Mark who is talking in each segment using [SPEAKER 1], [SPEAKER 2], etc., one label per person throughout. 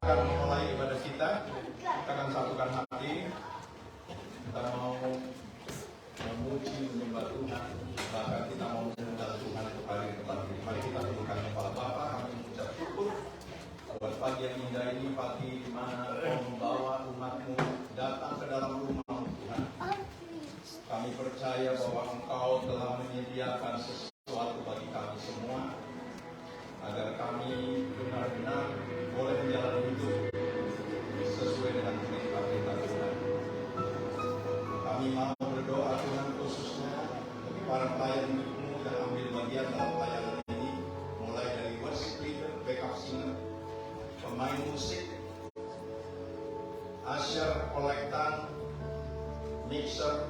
[SPEAKER 1] akan memulai ibadah kita akan satukan hati. Kita mau memuji, menyembah Tuhan, bahkan kita mau mengundang Tuhan untuk hadir di tempat ini. Mari kita tundukkan kepala Bapa, kami mengucap syukur buat pagi yang indah ini, pagi di mana Kau membawa umat-Mu datang ke dalam rumah Tuhan. Kami percaya bahwa Engkau telah menyediakan sesuatu bagi kami semua, agar kami benar-benar boleh menjalani hidup sesuai dengan perintah-perintah Tuhan. Kami mau berdoa Tuhan khususnya bagi para pelayan hidupmu yang ambil bagian dalam pelayanan ini, mulai dari worship leader, backup singer, pemain musik, usher, kolektan, mixer,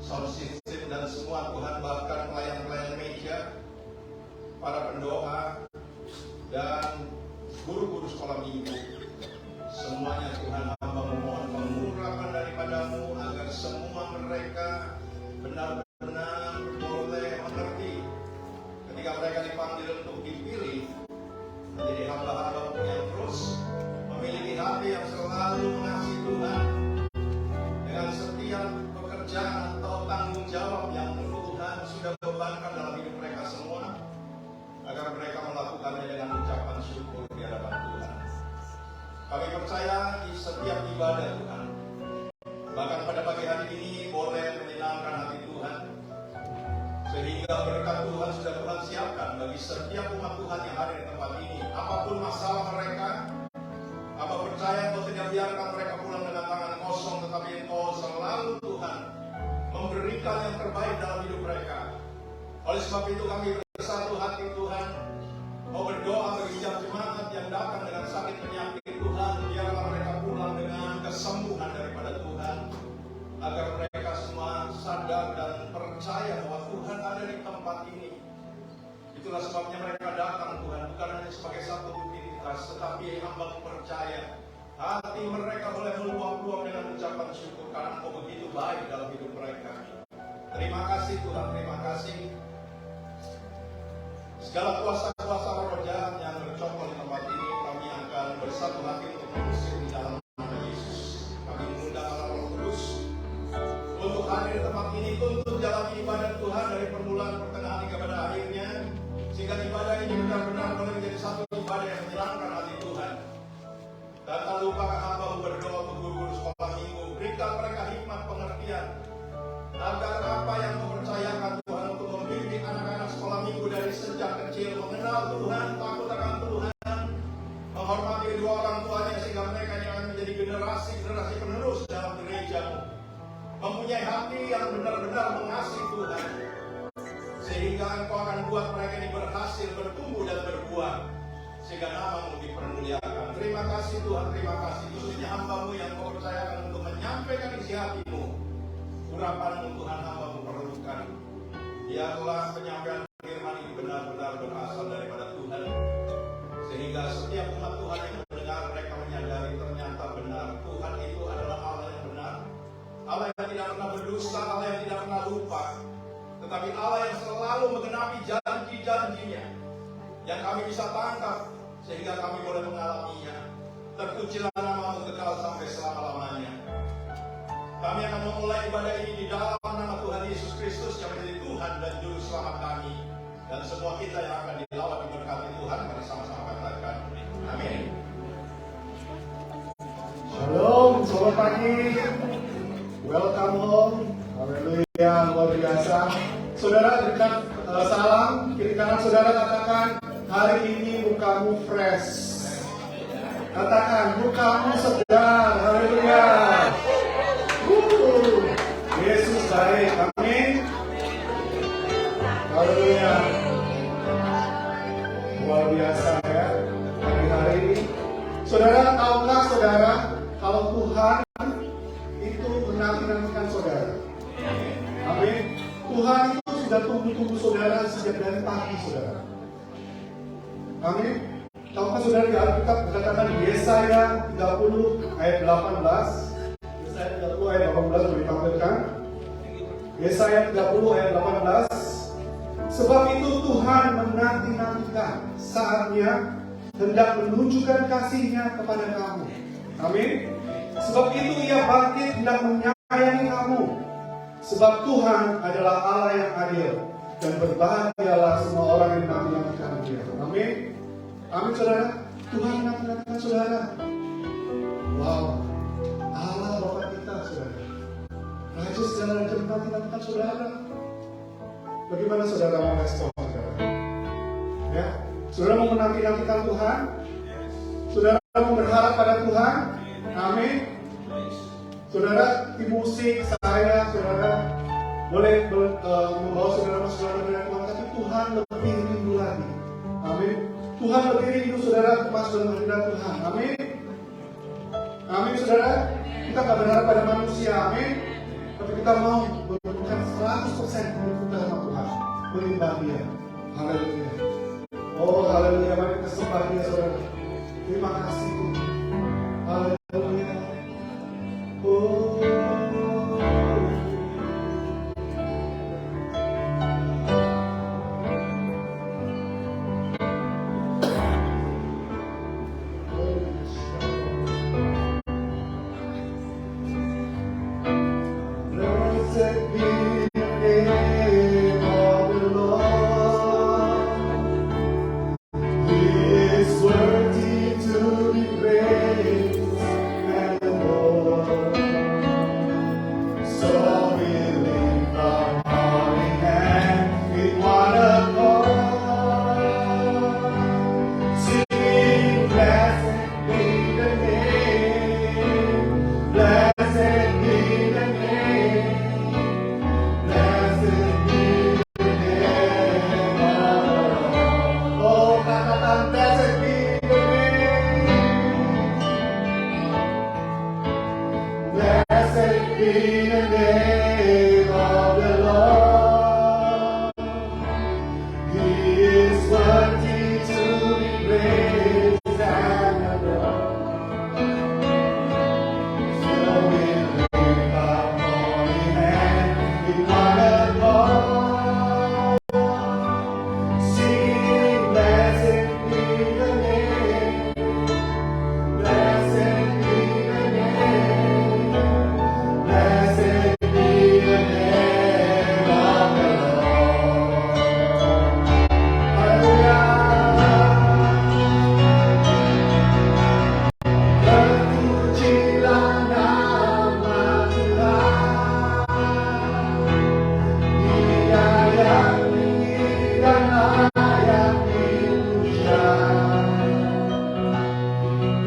[SPEAKER 1] sound system, dan semua Tuhan, bahkan pelayan-pelayan meja, para pendoa, dan guru-guru sekolah minggu. Semuanya Tuhan, hamba memohon pengurapan daripada-Mu agar semua mereka benar-benar boleh mengerti ketika mereka dipanggil untuk dipilih menjadi hamba-hamba-Mu yang terus memiliki hati yang selalu mengasihi Tuhan dengan setiap pekerjaan atau tanggung jawab yang Tuhan sudah bebankan dalam hidup mereka semua, agar mereka melakukannya dengan ucapan syukur di hadapan Tuhan. Kami percaya di setiap ibadah Tuhan, bahkan pada pagi hari ini boleh menyenangkan hati Tuhan, sehingga berkat Tuhan sudah Tuhan siapkan bagi setiap umat Tuhan yang hadir di tempat ini. Apapun masalah mereka, apa percaya Engkau tidak biarkan mereka pulang dengan tangan kosong, tetapi Engkau selalu Tuhan memberikan yang terbaik dalam hidup mereka. Oleh sebab itu kami bersatu hati Tuhan, mau berdoa bagi jemaat yang datang dengan sakit penyakit Tuhan, biarlah mereka pulang dengan kesembuhan daripada Tuhan, agar mereka semua sadar dan percaya bahwa Tuhan ada di tempat ini. Itulah sebabnya mereka datang Tuhan, bukan hanya sebagai satu rutinitas, tetapi hamba percaya hati mereka boleh meluap-luap dengan ucapan syukur karena Engkau begitu baik dalam hidup mereka. Terima kasih Tuhan, terima kasih. Segala kuasa-kuasa roh jahat yang bercokol di tempat ini, kami akan bersatu hati untuk mengusir di dalam nama Yesus. Kami mengundang Allah Roh Kudus untuk hadir di tempat ini, untuk menjalani ibadah Tuhan dari permulaan, pertengahan hingga pada akhirnya, sehingga ibadah ini benar-benar boleh menjadi satu ibadah yang menyenangkan hati Tuhan. Dan tak lupa hamba berdoa untuk guru-guru sekolah minggu, berikan mereka hikmat pengertian, agar apa yang Kau percayakan Tuhan untuk membimbing anak-anak sekolah minggu dari sejak kecil mengenal Tuhan, takut akan Tuhan, menghormati kedua orang tuanya, sehingga mereka akan menjadi generasi penerus dalam gereja-Mu, mempunyai hati yang benar-benar mengasihi Tuhan, sehingga Engkau akan buat mereka ini berhasil bertumbuh dan berbuah, sehingga nama-Mu dipermuliakan. Terima kasih Tuhan, terima kasih. Khususnya hamba-Mu yang Kau percayakan untuk menyampaikan isi hati-Mu, urapan-Mu Tuhan, hamba-Mu perlukan. Biarlah penyampaian firman ini benar-benar berasal daripada Tuhan, sehingga setiap umat Tuhan yang mendengar mereka menyadari ternyata benar Tuhan itu adalah Allah yang benar, Allah yang tidak pernah berdusta, Allah yang tidak pernah lupa, tetapi Allah yang selalu menggenapi janji-janjinya yang kami bisa tangkap, sehingga kami boleh mengalaminya. Terpujilah nama-Mu kekal sampai selama-lamanya. Kami akan memulai ibadah ini di dalam nama Tuhan Yesus Kristus yang menjadi Tuhan dan Juru Selamat kami. Dan semua kita yang akan dilawat diberkati Tuhan, mari sama-sama katakan amin.
[SPEAKER 2] Shalom, selamat pagi. Welcome home. Haleluya, luar biasa. Saudara, dekat salam, kiri kanan saudara katakan, hari ini mukamu fresh. Katakan, mukamu segar. Haleluya. Yesus baik, amin. Haleluya. Luar biasa ya, hari ini. Saudara, tahukah saudara, kalau Tuhan itu menanti-nantikan saudara. Amin. Tuhan itu sudah tunggu-tunggu saudara sejak dari pagi saudara. Amin. Tahukah saudara di Alkitab dikatakan di Yesaya 30 ayat 18. Yesaya 30 ayat 18 boleh ditampilkan. Yesaya 30 ayat 18. Sebab itu Tuhan menanti-nantikan saatnya hendak menunjukkan kasih-Nya kepada kamu. Amin. Sebab itu Ia bangkit hendak menyayangi kamu. Sebab Tuhan adalah Allah yang adil, dan berbahagialah semua orang yang menanti-nantikan Dia. Amin. Amin, saudara. Tuhan menanti-nantikan saudara. Wow. Allah Bapa kita, saudara. Raja segala raja menanti-nantikan saudara. Bagaimana saudara mau respon, saudara? Ya, saudara mau menanti-nantikan Tuhan? Saudara mau berharap pada Tuhan? Amin. Saudara, tim musik saya, saudara boleh membawa saudara-saudara dari Tuhan, tapi Tuhan lebih rindu lagi. Amin. Tuhan lebih rindu saudara pas dalam hadirat Tuhan. Amin. Amin, saudara. Kita gak berharap pada manusia. Amin. Tapi kita mau memberikan 100% kita sama Tuhan, menyembah Dia. Haleluya. Oh, haleluya. Mari kita sembah Dia, saudara. Terima kasih Tuhan. Haleluya. Oh. Blessed be the name of the Lord. He is worthy to be praised and adored. So we lift our holy hand in one accord, singing, blessed be the name, blessed be the name, blessed be the name of the Lord. Oh, katakan, blessed be the name, blessed be the name of the Lord. He is worthy to be praised and adored. So we lift our holy hand in one accord, singing, blessed be the name, blessed be the name, blessed be the name of the Lord. Hallelujah. Terpujilah nama Tuhan, Dia yang tinggi dan layak dipuja.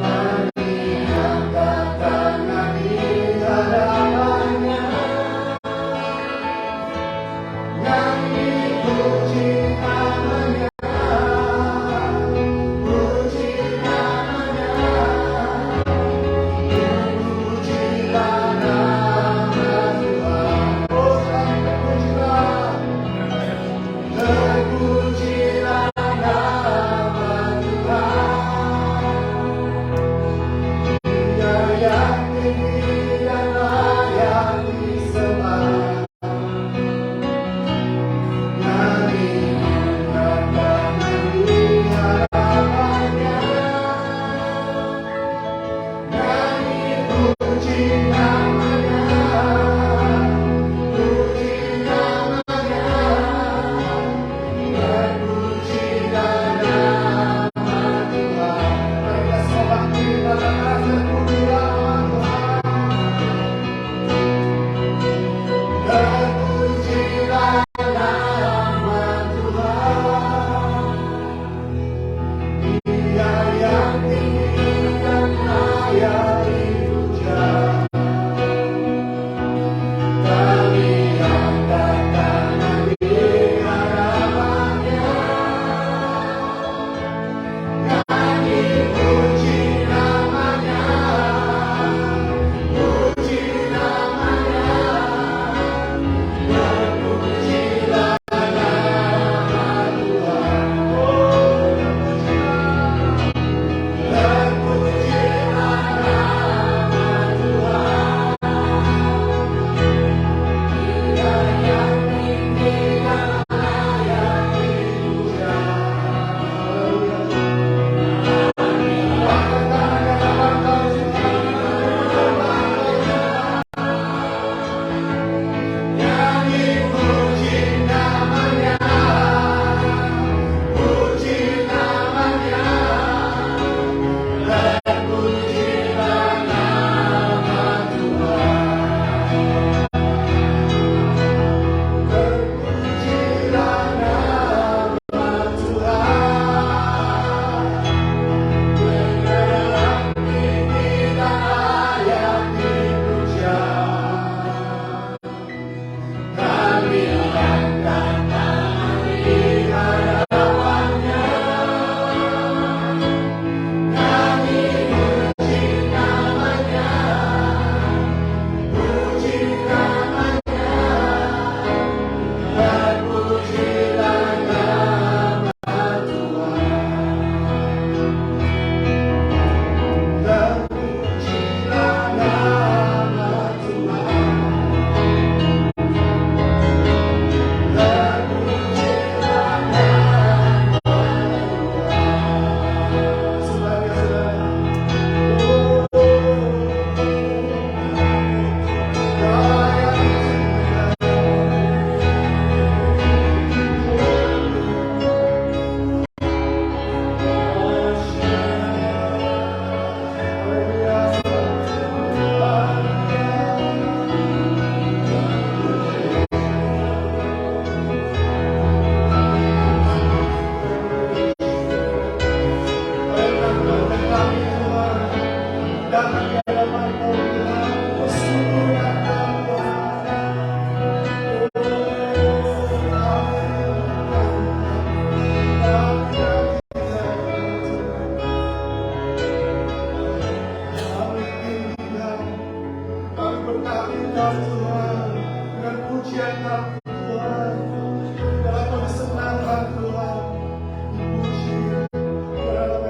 [SPEAKER 2] Mari angkat tangan di hadapan-Nya, nyanyi puji namanya, puji namanya, pujilah nama Tuhan. Oh, terpujilah, terpujilah nama Tuhan. Dia yang tinggi dan layak disembah. Nyanyi angkat tangan di hadapan-Nya, nyanyi puji namanya, puji namanya, dan pujilah nama Tuhan. Mari kita semua bangkit, katakan, terpujilah nama Tuhan, terpujilah nama Tuhan. Dia yang tinggi dan layak dipuja. Kami angkat tangan di hadapan-Nya, nyanyi puji namanya, puji namanya, dan pujilah nama Tuhan. Oh, dan pujilah nama datang di hadapan Kau Tuhan, bersungguh datang Tuhan. Kami berkati Engkau Tuhan, dengan pujian kami Tuhan, dalam kesenangan Tuhan, puji dalam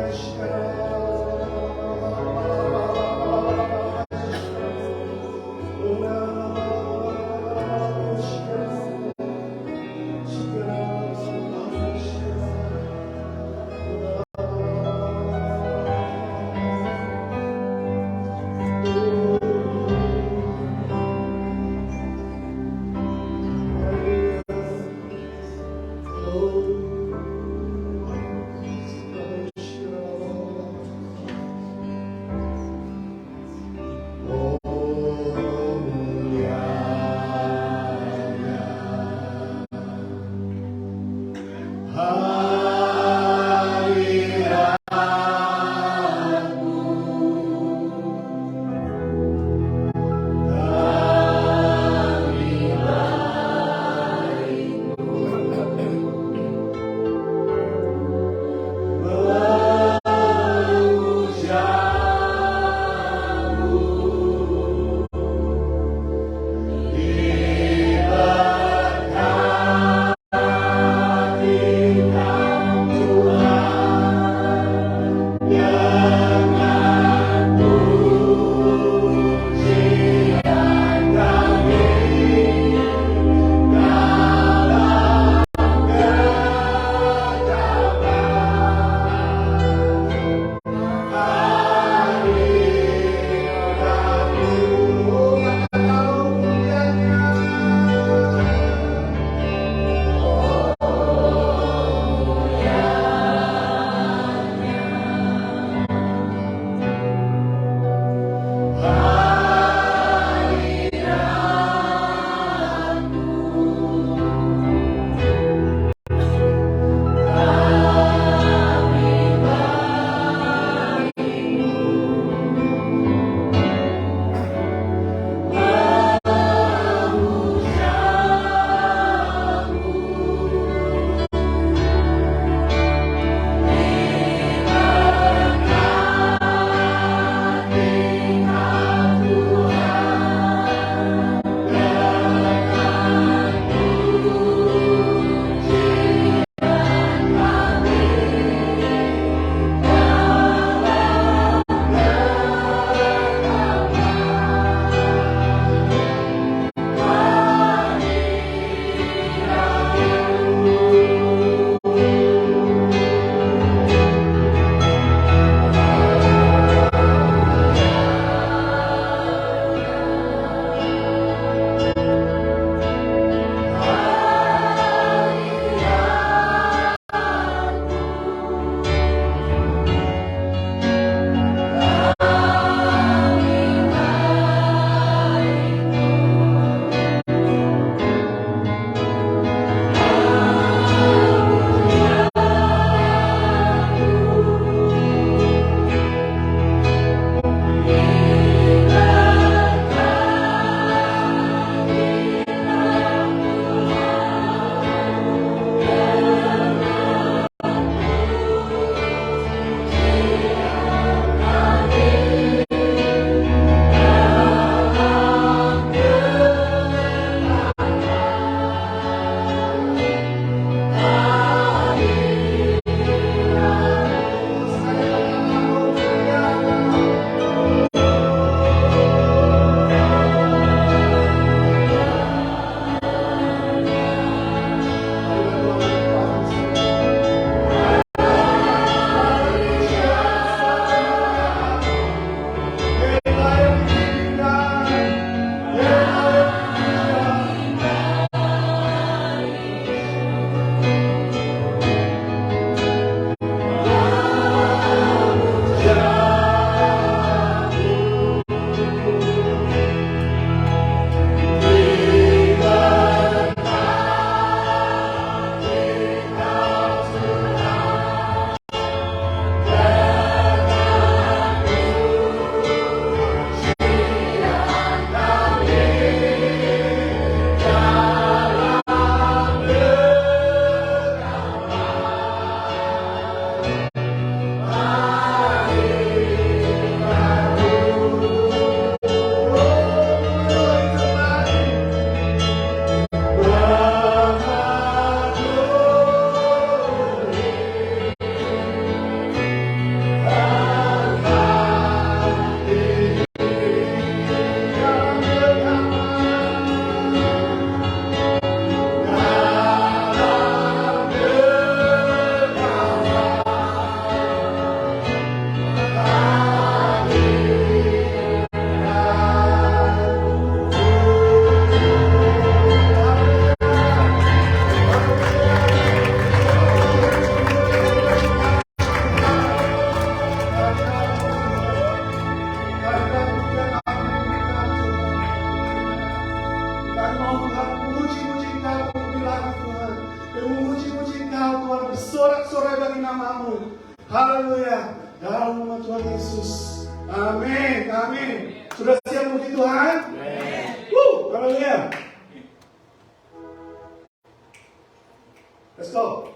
[SPEAKER 2] namamu. Haleluya. Dalam nama Tuhan Yesus. Amin. Amin. Sudah siap puji Tuhan? Haleluya. Let's go.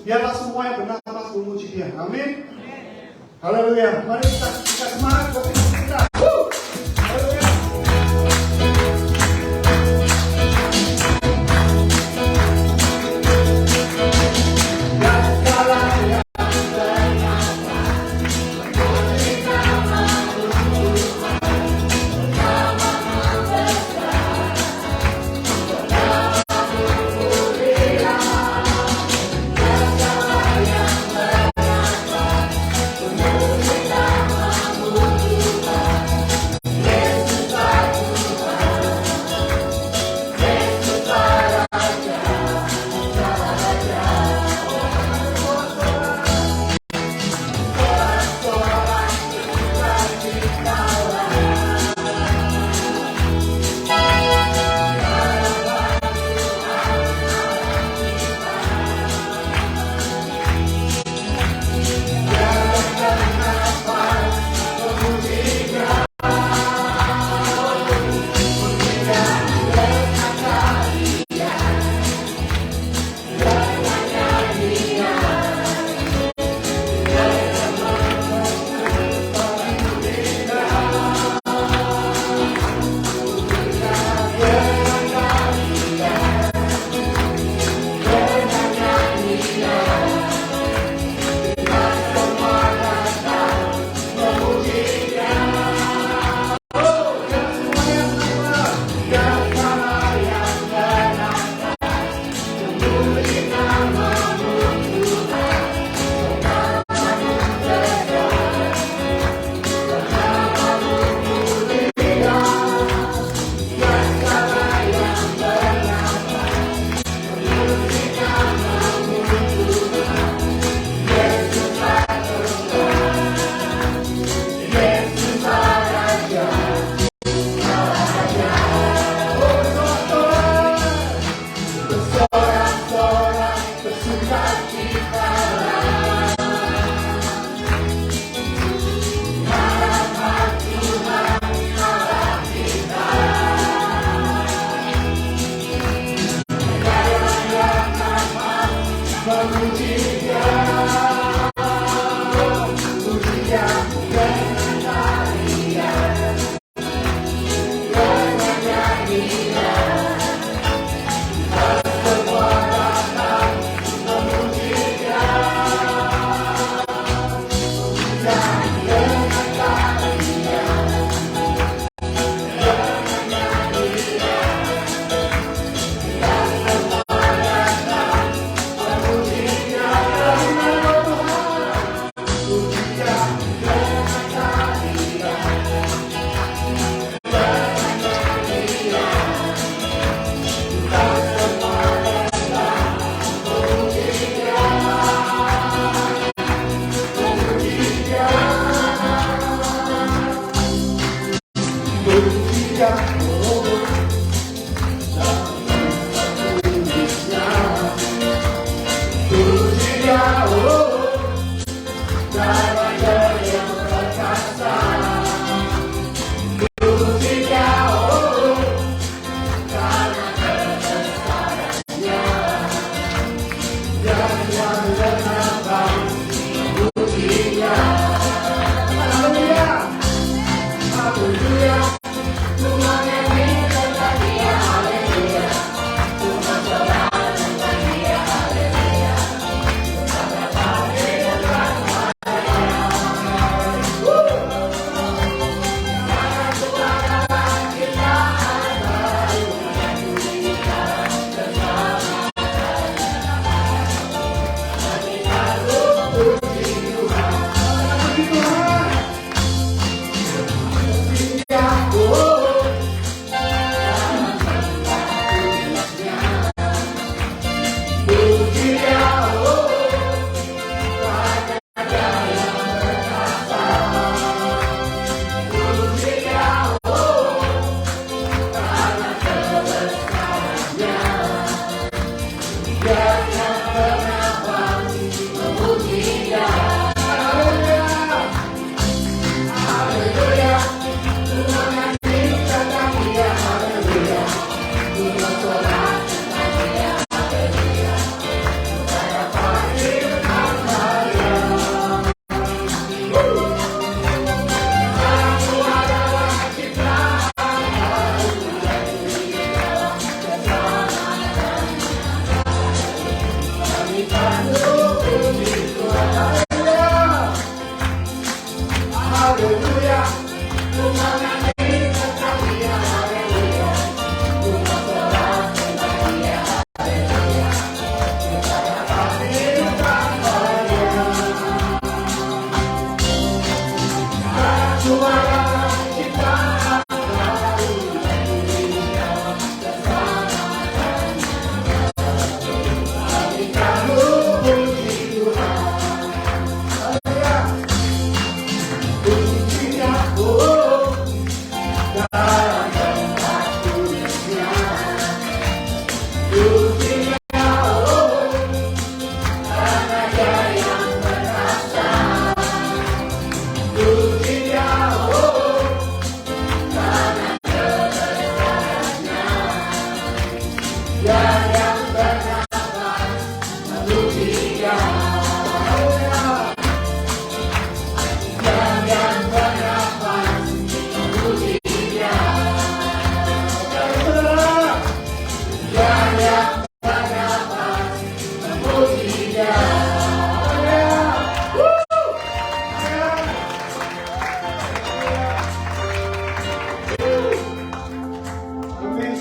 [SPEAKER 2] Biarlah semua yang bernapas memuji Dia. Amin. Haleluya. Mari kita semangat buat kita. Haleluya.
[SPEAKER 3] Namamu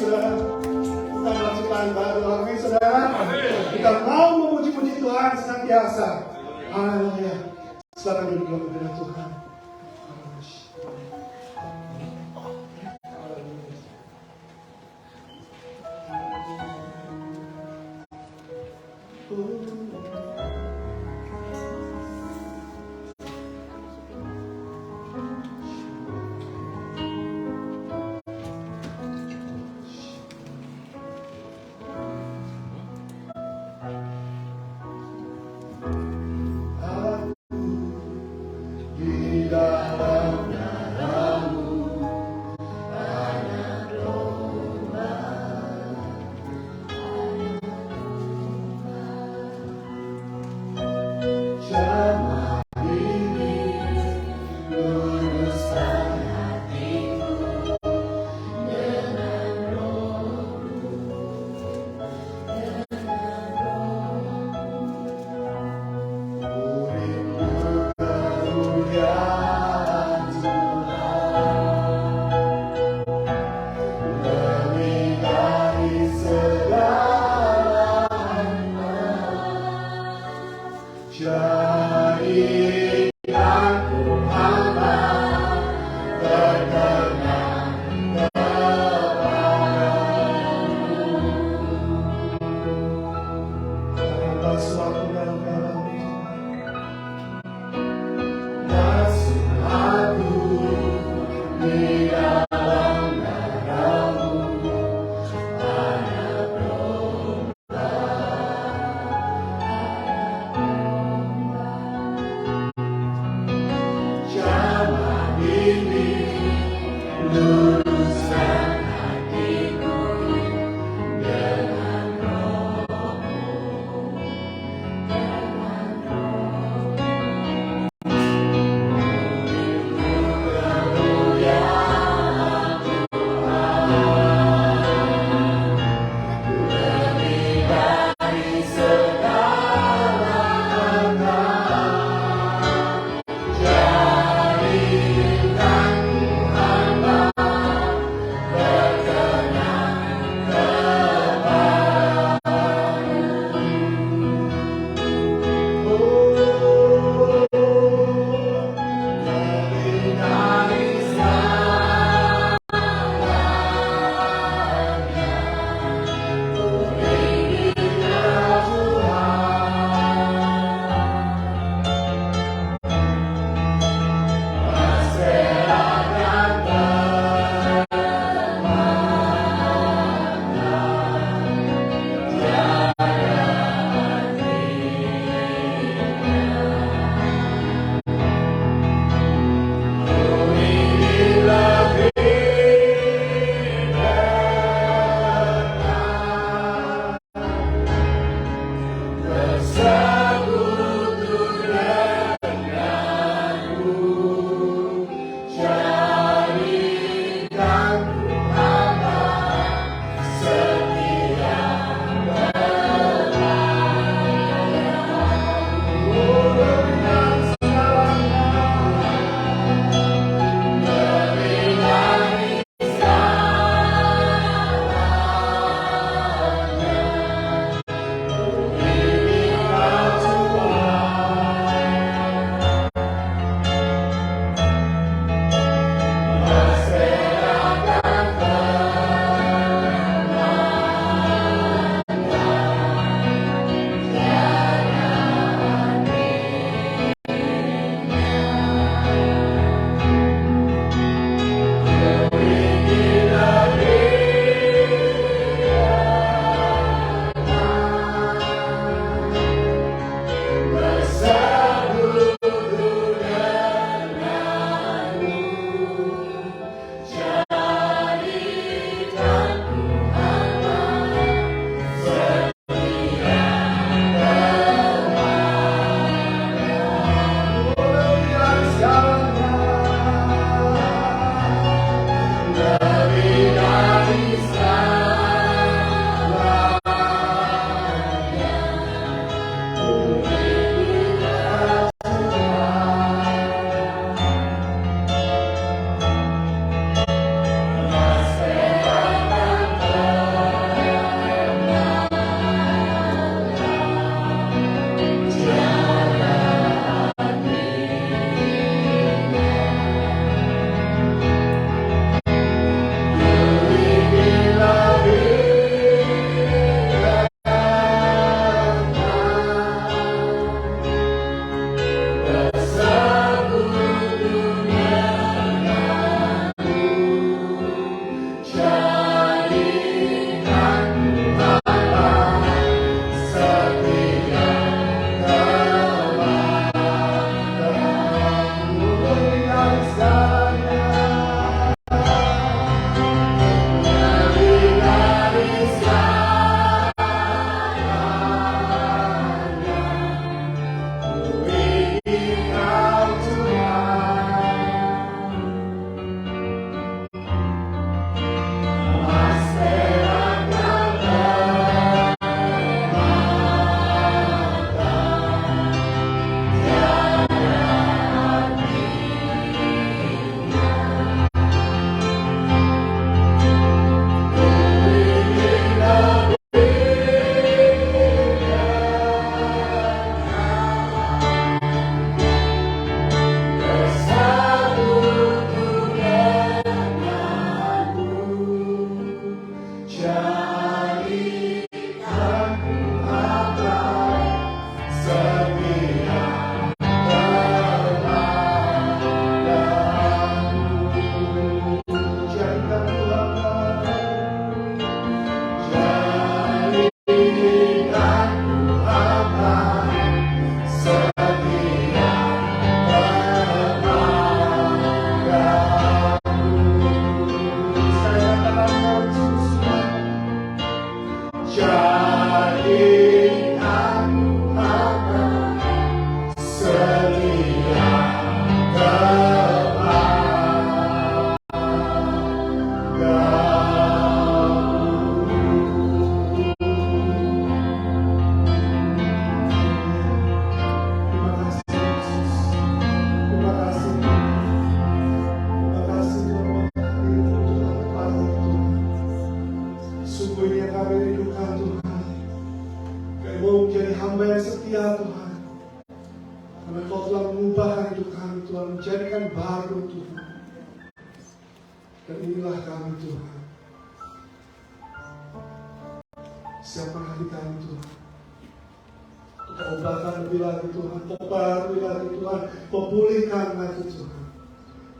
[SPEAKER 2] saudara. Kita menciptakan baru. Amin, saudara. Kita mau memuji-muji Tuhan senantiasa. Haleluya. Silakan duduk dalam hadirat Tuhan. Aku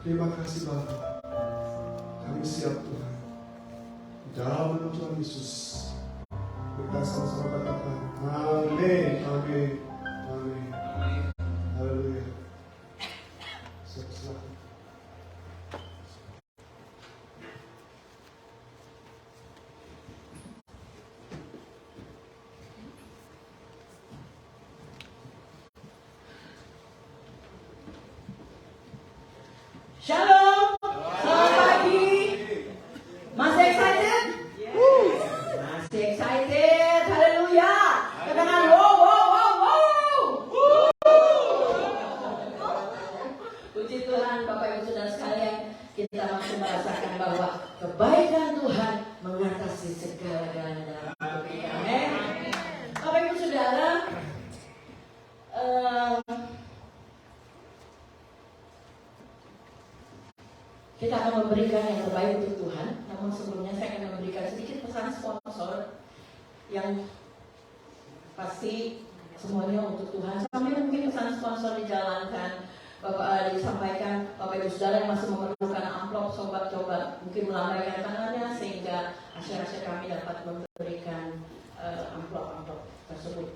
[SPEAKER 2] Terima kasih Bapa. Kami siap Tuhan. Dalam nama Tuhan Yesus. Kita sama-sama katakan amin, amin, amin. Haleluya. Silakan.
[SPEAKER 3] Shalom, selamat pagi. Masih excited? Masih excited, haleluya. Katakan wow, wow, wow, wow. Puji Tuhan, Bapak Ibu Saudara sekalian, kita masih merasakan bahwa kebaikan Tuhan mengatasi segala-galanya dalam hidup kita. Amin. Bapak Ibu Saudara, kita akan memberikan yang terbaik untuk Tuhan. Namun sebelumnya saya akan memberikan sedikit pesan sponsor yang pasti semuanya untuk Tuhan. Sambil mungkin pesan sponsor dijalankan, Bapak disampaikan, Bapak Ibu Saudara yang masih memerlukan amplop, sobat coba mungkin melambaikan tangannya sehingga asyik-asyik kami dapat memberikan amplop-amplop tersebut.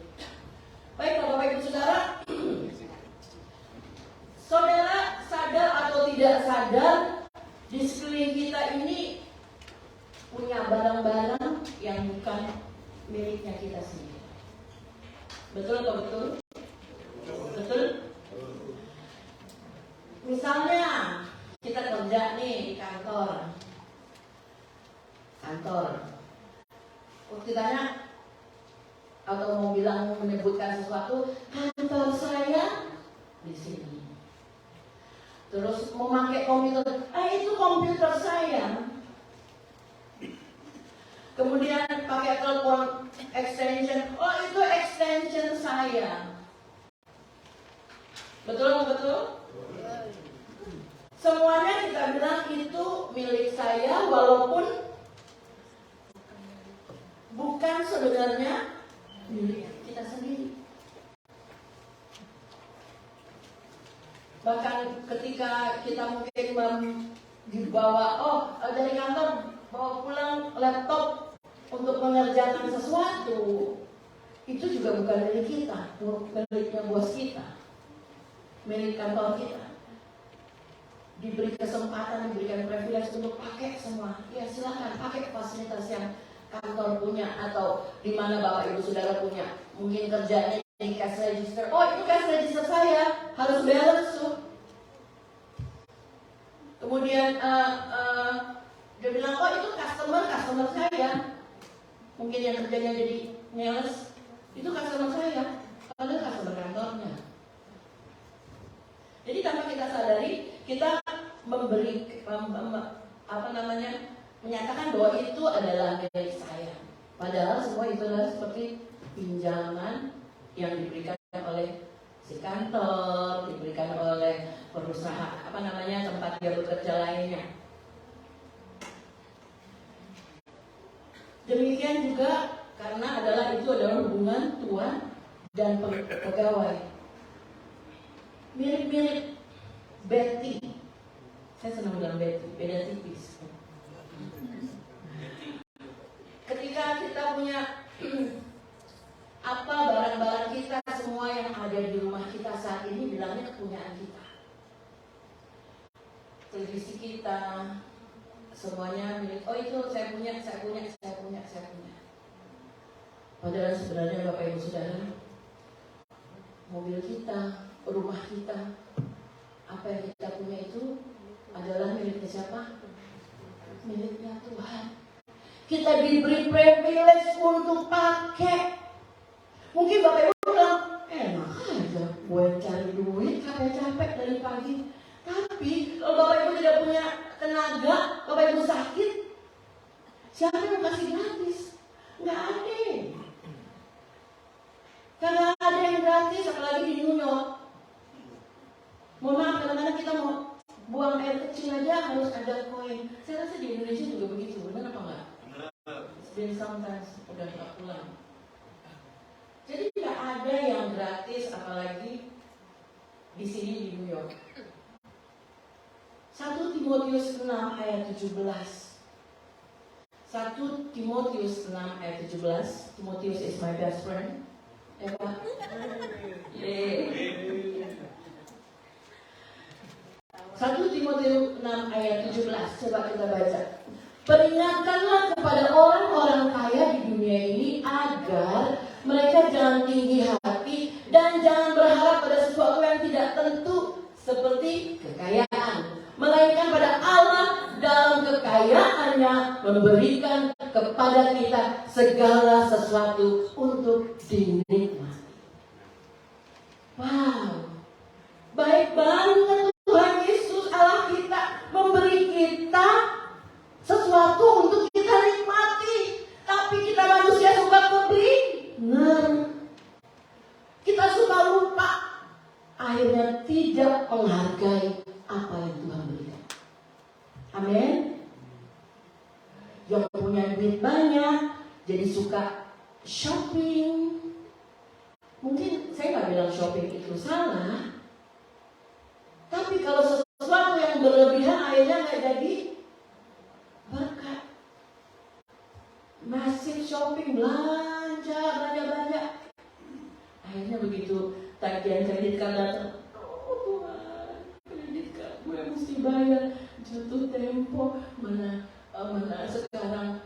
[SPEAKER 3] Baiklah Bapak Ibu Saudara, saudara sadar atau tidak sadar, di sekeliling kita ini punya barang-barang yang bukan miliknya kita sendiri. Betul atau betul? Betul? Misalnya kita kerja nih di kantor. Waktu ditanya atau mau bilang menyebutkan sesuatu, kantor saya di sini. Terus memakai komputer, itu komputer saya. Kemudian pakai telepon extension, itu extension saya. Betul? Semuanya kita bilang itu milik saya, walaupun bukan sebenarnya milik kita sendiri. Bahkan ketika kita mungkin dibawa, dari kantor bawa pulang laptop untuk mengerjakan sesuatu, itu juga bukan milik kita, miliknya bos kita, milik kantor kita. Diberi kesempatan, diberikan privilege untuk pakai semua. Ya silakan pakai fasilitas yang kantor punya atau di mana Bapak Ibu Saudara punya. Mungkin kerjanya di cash register, itu cash register saya harus balance tuh. Kemudian dia bilang, itu customer saya. Mungkin yang kerjanya jadi sales, itu customer saya, padahal customer kantornya. Jadi tanpa kita sadari, kita menyatakan bahwa itu adalah milik saya. Padahal semua itu adalah seperti pinjaman yang diberikan oleh si kantor, diberikan oleh perusahaan, tempat dia bekerja lainnya. Demikian juga karena itu adalah hubungan tuan dan pegawai. Mirip-mirip Betty. Saya senang bilang Betty, beda tipis. Ketika kita punya barang-barang kita, semua yang ada di rumah kita saat ini bilangnya kepunyaan kita. Televisi kita, semuanya milik, itu saya punya. Padahal sebenarnya Bapak Ibu Saudara, mobil kita, rumah kita, apa yang kita punya itu adalah miliknya siapa? Miliknya Tuhan. Kita diberi privilege untuk pakai. Mungkin Bapak Ibu bilang, enak aja gue cari duit capek-capek dari pagi. Tapi kalau Bapak Ibu tidak punya tenaga, Bapak Ibu sakit, siapa yang kasih gratis? Nggak ada. Karena ada yang gratis, apalagi di New York. Mohon maaf, kadang-kadang kita mau buang air kecil aja harus ada koin. Saya rasa di Indonesia juga begitu, benar apa enggak? Then sometimes udah nggak pulang. Jadi nggak ada yang gratis, apalagi di sini di New York. 1 Timotius 6 ayat 17. 1 Timotius 6 ayat 17. Timotius is my best friend. Ya Pak? 1 Timotius 6 ayat 17. Coba kita baca. Peringatkanlah kepada orang-orang kaya di dunia ini agar mereka jangan tinggi hati dan jangan berharap pada sesuatu yang tidak tentu seperti kekayaan, melainkan pada Allah dalam kekayaannya memberikan kepada kita segala sesuatu untuk dinikmati. Wow, baik banget Tuhan Yesus Allah kita memberi kita sesuatu untuk kita nikmati. Tapi kita manusia suka benar. Kita suka lupa. Akhirnya tidak menghargai apa yang Tuhan berikan. Amin. Yang punya duit banyak jadi suka shopping. Mungkin saya nggak bilang shopping itu salah. Tapi kalau sesuatu yang berlebihan akhirnya nggak jadi berkat. Masif shopping, belanja. Akhirnya begitu tagihan kredit card datang, oh Tuhan, kredit card gue mesti bayar, jatuh tempo, mana sekarang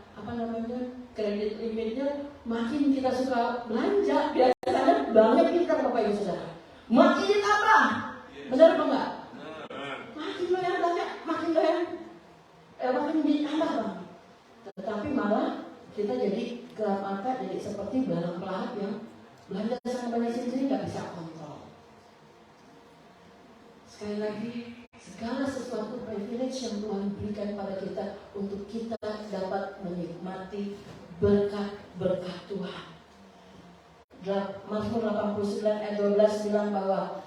[SPEAKER 3] kredit limitnya makin kita suka belanja, biasanya banget kita Bapak Ibu Saudara, makin ditambah, benar apa enggak? Makin banyak belanja, makin ditambah Bang. Tetapi malah kita jadi gelap mata, jadi seperti barang pelahap yang belanja sama banyak sendiri nggak bisa kontrol. Sekali lagi, segala sesuatu privilege yang Tuhan berikan pada kita untuk kita dapat menikmati berkat-berkat Tuhan. Mazmur 89 ayat 12 bilang bahwa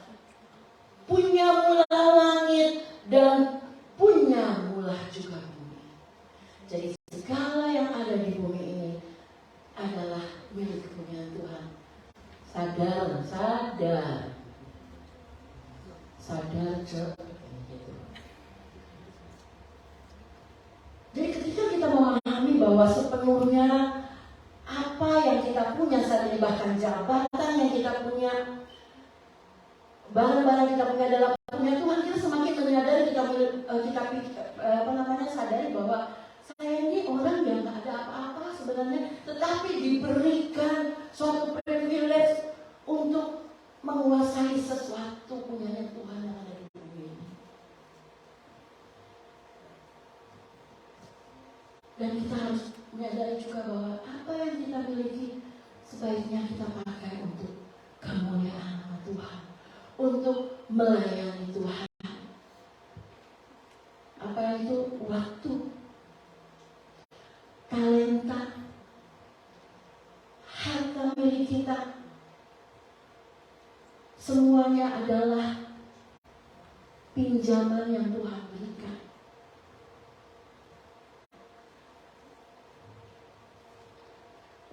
[SPEAKER 3] punya mula langit dan punya mula juga bumi. Jadi segala yang ada di bumi ini adalah milik kepunyaan Tuhan. Sadar Jadi ketika kita memahami bahwa sepenuhnya apa yang kita punya saat ini, bahkan jabatan yang kita punya, barang-barang kita punya adalah punya Tuhan, kita semakin menyadari kita sadari bahwa saya ini orang yang tak ada apa-apa sebenarnya, tetapi diberikan suatu privilege untuk menguasai sesuatu punyanya Tuhan yang ada di bumi ini. Dan kita harus menyadari juga bahwa apa yang kita miliki sebaiknya kita pakai untuk kemuliaan nama Tuhan, untuk melayani Tuhan. Apa itu? Waktu, talenta, harta milik kita, semuanya adalah pinjaman yang Tuhan berikan.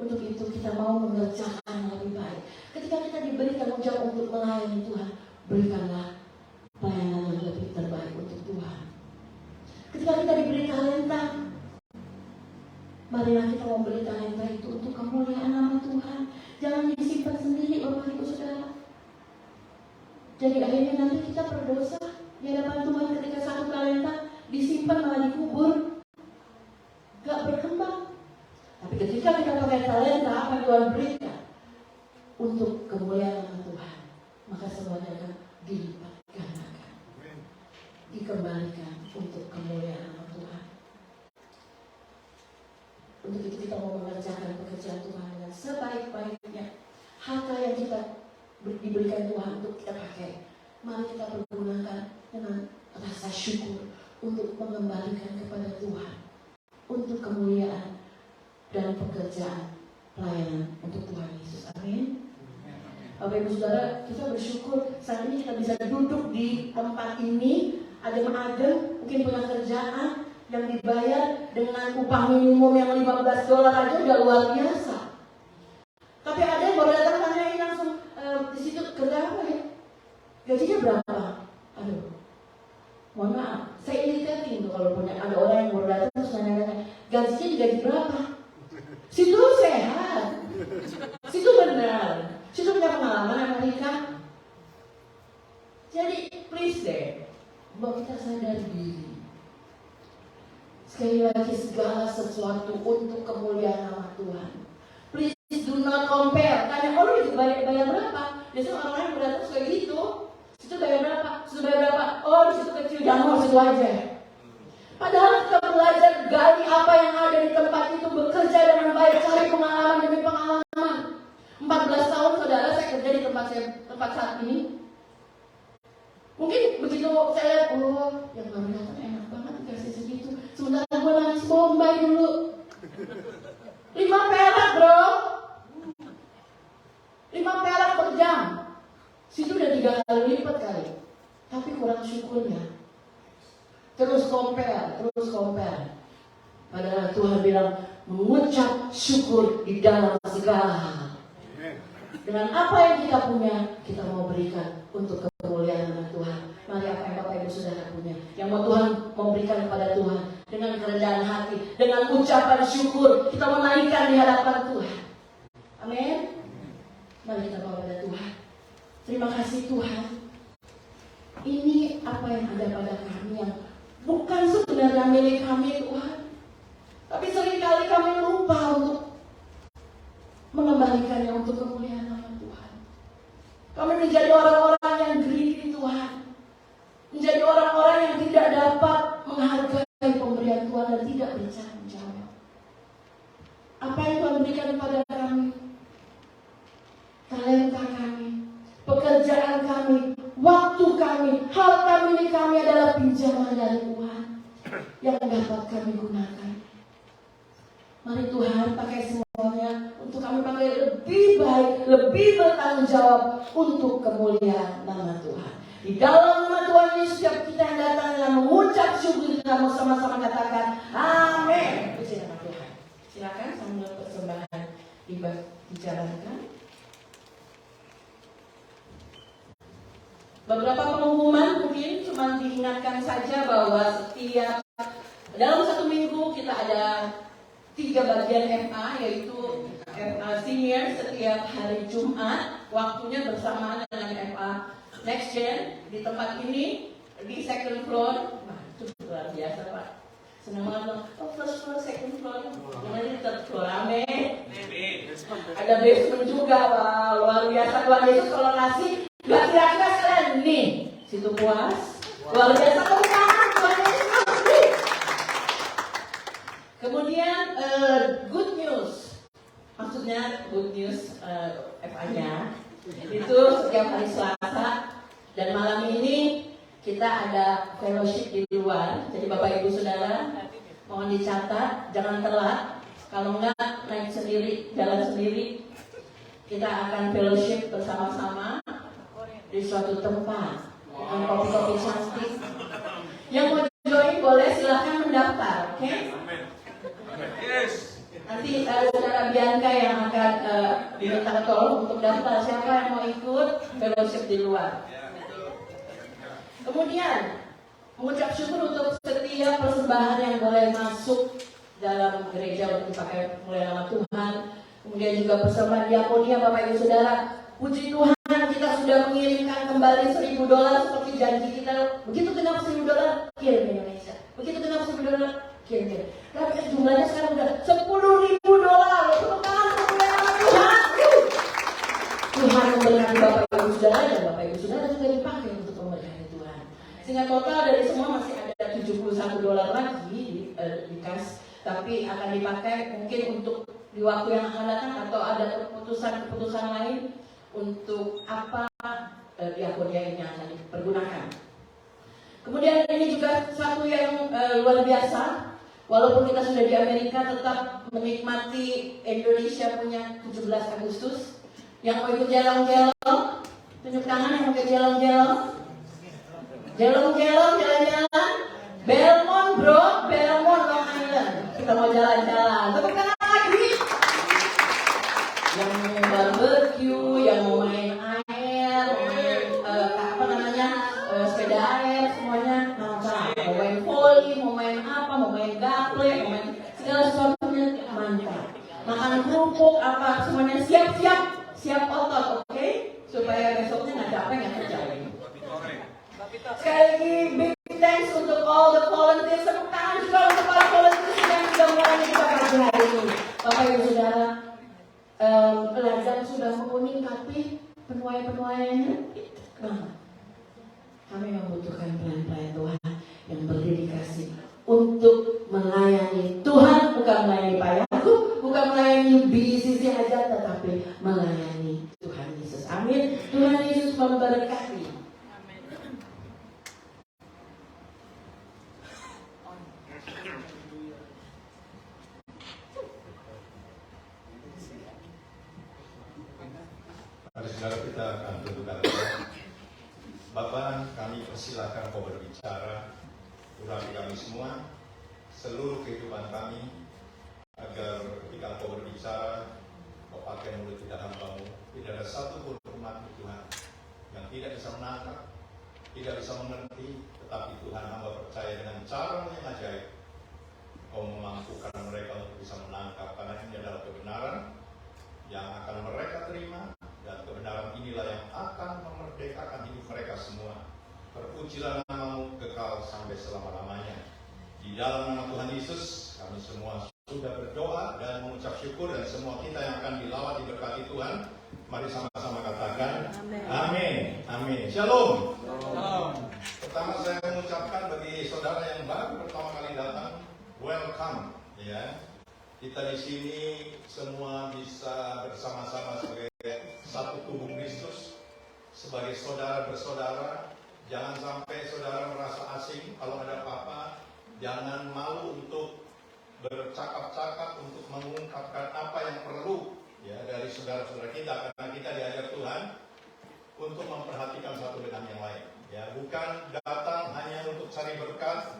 [SPEAKER 3] Untuk itu kita mau mengerjakan lebih baik. Ketika kita diberi tanggung jawab untuk melayani Tuhan, berikanlah pelayanan yang lebih terbaik untuk Tuhan. Ketika kita diberi talenta, marilah kita memberi talenta itu untuk kemuliaan nama Tuhan. Jangan disimpan sendiri Bapak Ibu Saudara. Jadi akhirnya nanti kita berdosa di hadapan Tuhan ketika satu talenta disimpan malah dikubur, gak berkembang. Tapi ketika Ketika kita pakai talenta apa yang Tuhan berikan untuk kemuliaan nama Tuhan, maka semuanya akan dilipat gandakan, dikembalikan untuk kemuliaan nama Tuhan. Untuk itu kita mau mengerjakan pekerjaan Tuhan dengan sebaik-baiknya. Harta yang kita diberikan Tuhan untuk kita pakai, mari kita pergunakan dengan rasa syukur untuk mengembalikan kepada Tuhan, untuk kemuliaan dan pekerjaan pelayanan untuk Tuhan Yesus. Amin. Bapak Ibu Saudara, kita bersyukur saat ini kita bisa duduk di tempat ini, adem-adem, mungkin punya kerjaan yang dibayar dengan upah minimum yang $15 aja udah luar biasa. Tapi ada yang baru datang tanyain langsung, di situ kerja apa ya? Gajinya berapa? Aduh, mohon maaf, saya irritating tuh kalau punya ada orang yang baru datang terus nanya-nanya, gajinya digaji berapa? Situ sehat, situ benar, situ punya pengalaman Amerika. Jadi please deh, bahwa kita sadar diri. Sekali lagi segala sesuatu untuk kemuliaan nama Tuhan. Please do not compare. Tanya, oh lu bayar berapa? Biasanya orang-orang yang berdatang kayak gitu. Situ bayar berapa? Situ bayar berapa? Oh di situ kecil, jangan mau situ aja. Padahal kita belajar gali apa yang ada di tempat itu, bekerja dengan baik, cari pengalaman demi pengalaman. 14 tahun saudara saya kerja di tempat saat ini. Mungkin begitu saya lihat, oh yang baru datang enak banget dikasih segitu. Sementara gue nangis Bombay dulu. 5 perak bro, 5 perak per jam. Situ udah 3 kali lipat kali. Tapi kurang syukurnya. Terus compare. Padahal Tuhan bilang mengucap syukur di dalam segala hal. Dengan apa yang kita punya, kita mau berikan untuk kemuliaan nama Tuhan. Mari apa yang Bapak Ibu Saudara punya, yang mau Tuhan memberikan kepada Tuhan, dengan kerendahan hati, dengan ucapan syukur, kita menaikkan di hadapan Tuhan. Amin. Mari kita bawa pada Tuhan. Terima kasih Tuhan. Ini apa yang ada pada kami yang bukan sebenarnya milik kami Tuhan. Tapi seringkali kami lupa untuk mengembalikannya untuk kemuliaan nama Tuhan. Kami menjadi orang-orang yang greedy Tuhan. Menjadi orang-orang yang tidak dapat menghargai pemberian Tuhan dan tidak bertanggung jawab. Apa yang Tuhan berikan kepada kami? Talenta kami, pekerjaan kami, waktu kami, harta milik kami adalah pinjaman dari Tuhan yang dapat kami gunakan. Mari Tuhan pakai semuanya untuk kami pakai lebih baik, lebih bertanggung jawab untuk kemuliaan nama Tuhan. Di dalam nama Tuhan Yesus, setiap kita yang datang dengan mengucap syukur, kita mau sama-sama katakan amin. Puji nama Tuhan. Silakan sambil persembahan dijalankan. Beberapa pengumuman mungkin cuma diingatkan saja bahwa setiap dalam 1 minggu kita ada 3 bagian MA, yaitu MA senior setiap hari Jumat, waktunya bersamaan dengan MA Next Gen di tempat ini di second floor. Wah, itu luar biasa Pak. Senang banget. Oh, first floor, second floor, yang ini third floor. Amin. Ada basement juga Pak, luar biasa. Tuhan Yesus kalau ngasih gak kira-kira sekalian nih, situ puas. Luar biasa kebukaan Tuhan Yesus ngasih. Kemudian good news, maksudnya good news FA-nya itu setiap hari Selasa dan malam ini kita ada fellowship di luar. Jadi Bapak Ibu Saudara mohon dicatat, jangan telat. Kalau enggak naik sendiri, jalan sendiri. Kita akan fellowship bersama-sama di suatu tempat dengan kopi-kopi cantik. Yang mau join boleh silahkan mendaftar, oke? Yes. Nanti saudara Bianca yang akan diminta tolong untuk daftar. Siapa yang mau ikut fellowship di luar? Kemudian mengucap syukur untuk setiap persembahan yang boleh masuk dalam gereja untuk dipakai mulai nama Tuhan. Kemudian juga persembahan diakonia Bapak Ibu Saudara. Puji Tuhan kita sudah mengirimkan kembali $1.000 seperti janji kita. Begitu genap $1.000 kirim ke Indonesia. Begitu genap $1.000 kira-kira. Tapi jumlahnya sekarang udah $10.000. Tepuk tangan untuk Tuhan. Tuhan memberkati Bapak Ibu Saudara, dan Bapak Ibu Saudara juga dipakai untuk memberkati Tuhan. Sehingga total dari semua masih ada $71 lagi di kas, tapi akan dipakai mungkin untuk di waktu yang akan datang, atau ada keputusan-keputusan lain untuk apa diakonia ini akan dipergunakan. Kemudian ini juga satu yang luar biasa. Walaupun kita sudah di Amerika, tetap menikmati Indonesia punya 17 Agustus. Yang mau ikut jelong-jelong, tunjuk tangan yang mau ikut jelong-jelong. Jelong-jelong, jalan-jalan. Belmont bro, Belmont Long Island. Kita mau jalan-jalan. Tepuk tangan lagi. Yang mau barbecue, yang mau main air, mau main sepeda air, semuanya mantap. Mau main volley, mau main apa, mau main gaple, mau main segala sesuatunya mantap. Makan kerupuk apa, semuanya siap otot, oke? Supaya besoknya nggak capek, nggak kerja. Sekali lagi big thanks untuk all the volunteers. Tepuk tangan juga untuk para volunteers yang sudah mulai kita pagi hari ini. Bapak Ibu Saudara, pelajar sudah menguning, tapi penuai-penuainya kami membutuhkan pelayan-pelayan Tuhan yang berdedikasi untuk melayani Tuhan, bukan melayani Pak Yakub, bukan melayani BCC aja, tetapi melayani Tuhan Yesus. Amin. Tuhan Yesus memberkati.
[SPEAKER 1] Mari saudara, kita akan tundukkan. Bapak, kami persilahkan kau berbicara, urapi kami semua, seluruh kehidupan kami, agar ketika kau berbicara, kau pakai mulut kita hamba-Mu. Tidak ada satu pun umat Tuhan yang tidak bisa menangkap, tidak bisa mengerti, tetapi Tuhan hamba percaya dengan cara yang ajaib, kau memampukan mereka untuk bisa menangkap, karena ini adalah kebenaran yang akan mereka terima, dan kebenaran inilah yang akan memerdekakan hidup mereka semua. Terpujilah nama-Mu kekal sampai selama-lamanya. Di dalam nama Tuhan Yesus, kami semua sudah berdoa dan mengucap syukur, dan semua kita yang akan dilawat diberkati Tuhan. Mari sama-sama katakan amin. Amin. Shalom. Pertama saya mengucapkan bagi saudara yang baru pertama kali datang, welcome. Ya, kita di sini semua bisa bersama-sama sebagai satu tubuh Kristus, sebagai saudara bersaudara. Jangan sampai saudara merasa asing. Kalau ada apa-apa, jangan malu untuk bercakap-cakap, untuk mengungkapkan apa yang perlu ya dari saudara-saudara kita, karena kita diajar Tuhan untuk memperhatikan satu dengan yang lain. Ya, bukan datang hanya untuk cari berkat,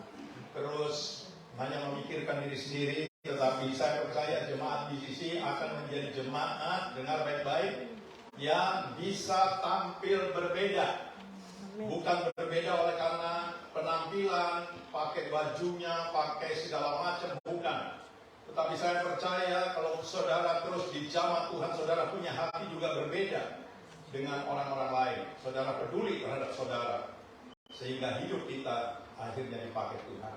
[SPEAKER 1] terus hanya memikirkan diri sendiri, tetapi saya percaya jemaat BCC akan menjadi jemaat, dengar baik-baik, yang bisa tampil berbeda. Bukan berbeda oleh karena penampilan, pakai bajunya, pakai segala macam, bukan. Tetapi saya percaya kalau saudara terus dijamah Tuhan, saudara punya hati juga berbeda dengan orang-orang lain. Saudara peduli terhadap saudara, sehingga hidup kita akhirnya dipakai Tuhan.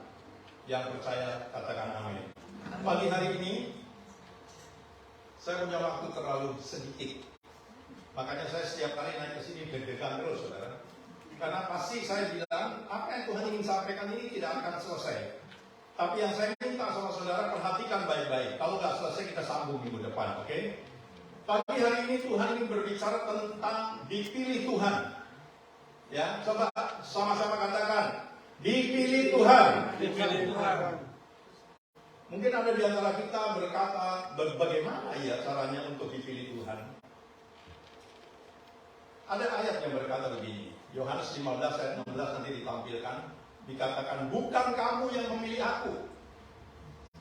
[SPEAKER 1] Yang percaya katakan amin. Pagi hari ini saya punya waktu terlalu sedikit, makanya saya setiap kali naik ke sini deg-degan terus, saudara. Karena pasti saya bilang apa yang Tuhan ingin sampaikan ini tidak akan selesai. Tapi yang saya minta sama saudara, perhatikan baik-baik. Kalau nggak selesai kita sambung minggu depan, oke? Pagi hari ini Tuhan ingin berbicara tentang dipilih Tuhan. Ya, coba sama-sama katakan, dipilih Tuhan. Dipilih Tuhan. Mungkin ada di antara kita berkata, bagaimana ya caranya untuk dipilih Tuhan? Ada ayat yang berkata begini, Yohanes 15 ayat 16 nanti ditampilkan, dikatakan, bukan kamu yang memilih aku,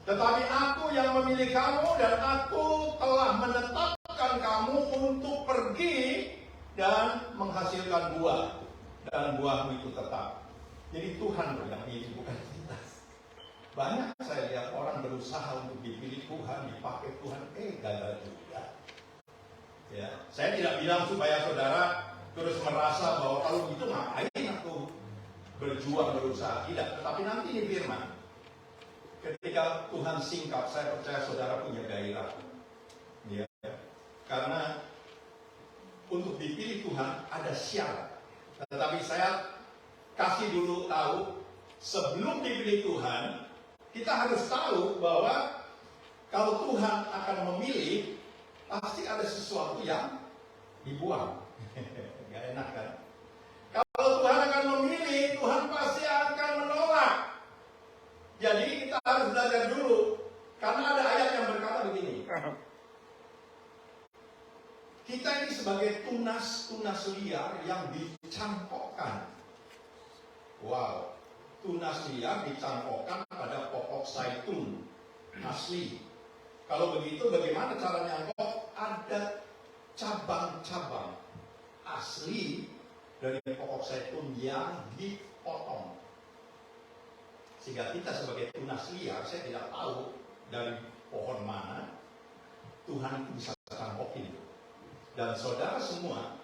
[SPEAKER 1] tetapi aku yang memilih kamu, dan aku telah menetapkan kamu untuk pergi dan menghasilkan buah, dan buahmu itu tetap. Jadi Tuhan yang pilih, bukan kita. Banyak saya lihat orang berusaha untuk dipilih Tuhan, dipakai Tuhan, gagal juga. Ya, saya tidak bilang supaya saudara terus merasa bahwa kalau gitu ngapain aku berjuang berusaha, tidak. Tetapi nanti di firman, ketika Tuhan singkap, saya percaya saudara punya gairah. Ya. Karena untuk dipilih Tuhan ada syarat. Tetapi saya kasih dulu tahu, sebelum dipilih Tuhan, kita harus tahu bahwa kalau Tuhan akan memilih, pasti ada sesuatu yang dibuang. Gak enak kan? Kalau Tuhan akan memilih, Tuhan pasti akan menolak. Jadi kita harus belajar dulu. Karena ada ayat yang berkata begini. Kita ini sebagai tunas-tunas liar yang dicangkokkan. Wow. Tunas liar dicangkokkan pada pokok zaitun asli. Kalau begitu bagaimana cara nyangkok? Ada cabang-cabang asli dari pokok zaitun yang dipotong. Sehingga kita sebagai tunas liar, saya tidak tahu dari pohon mana Tuhan itu bisa cangkokin. Dan saudara semua,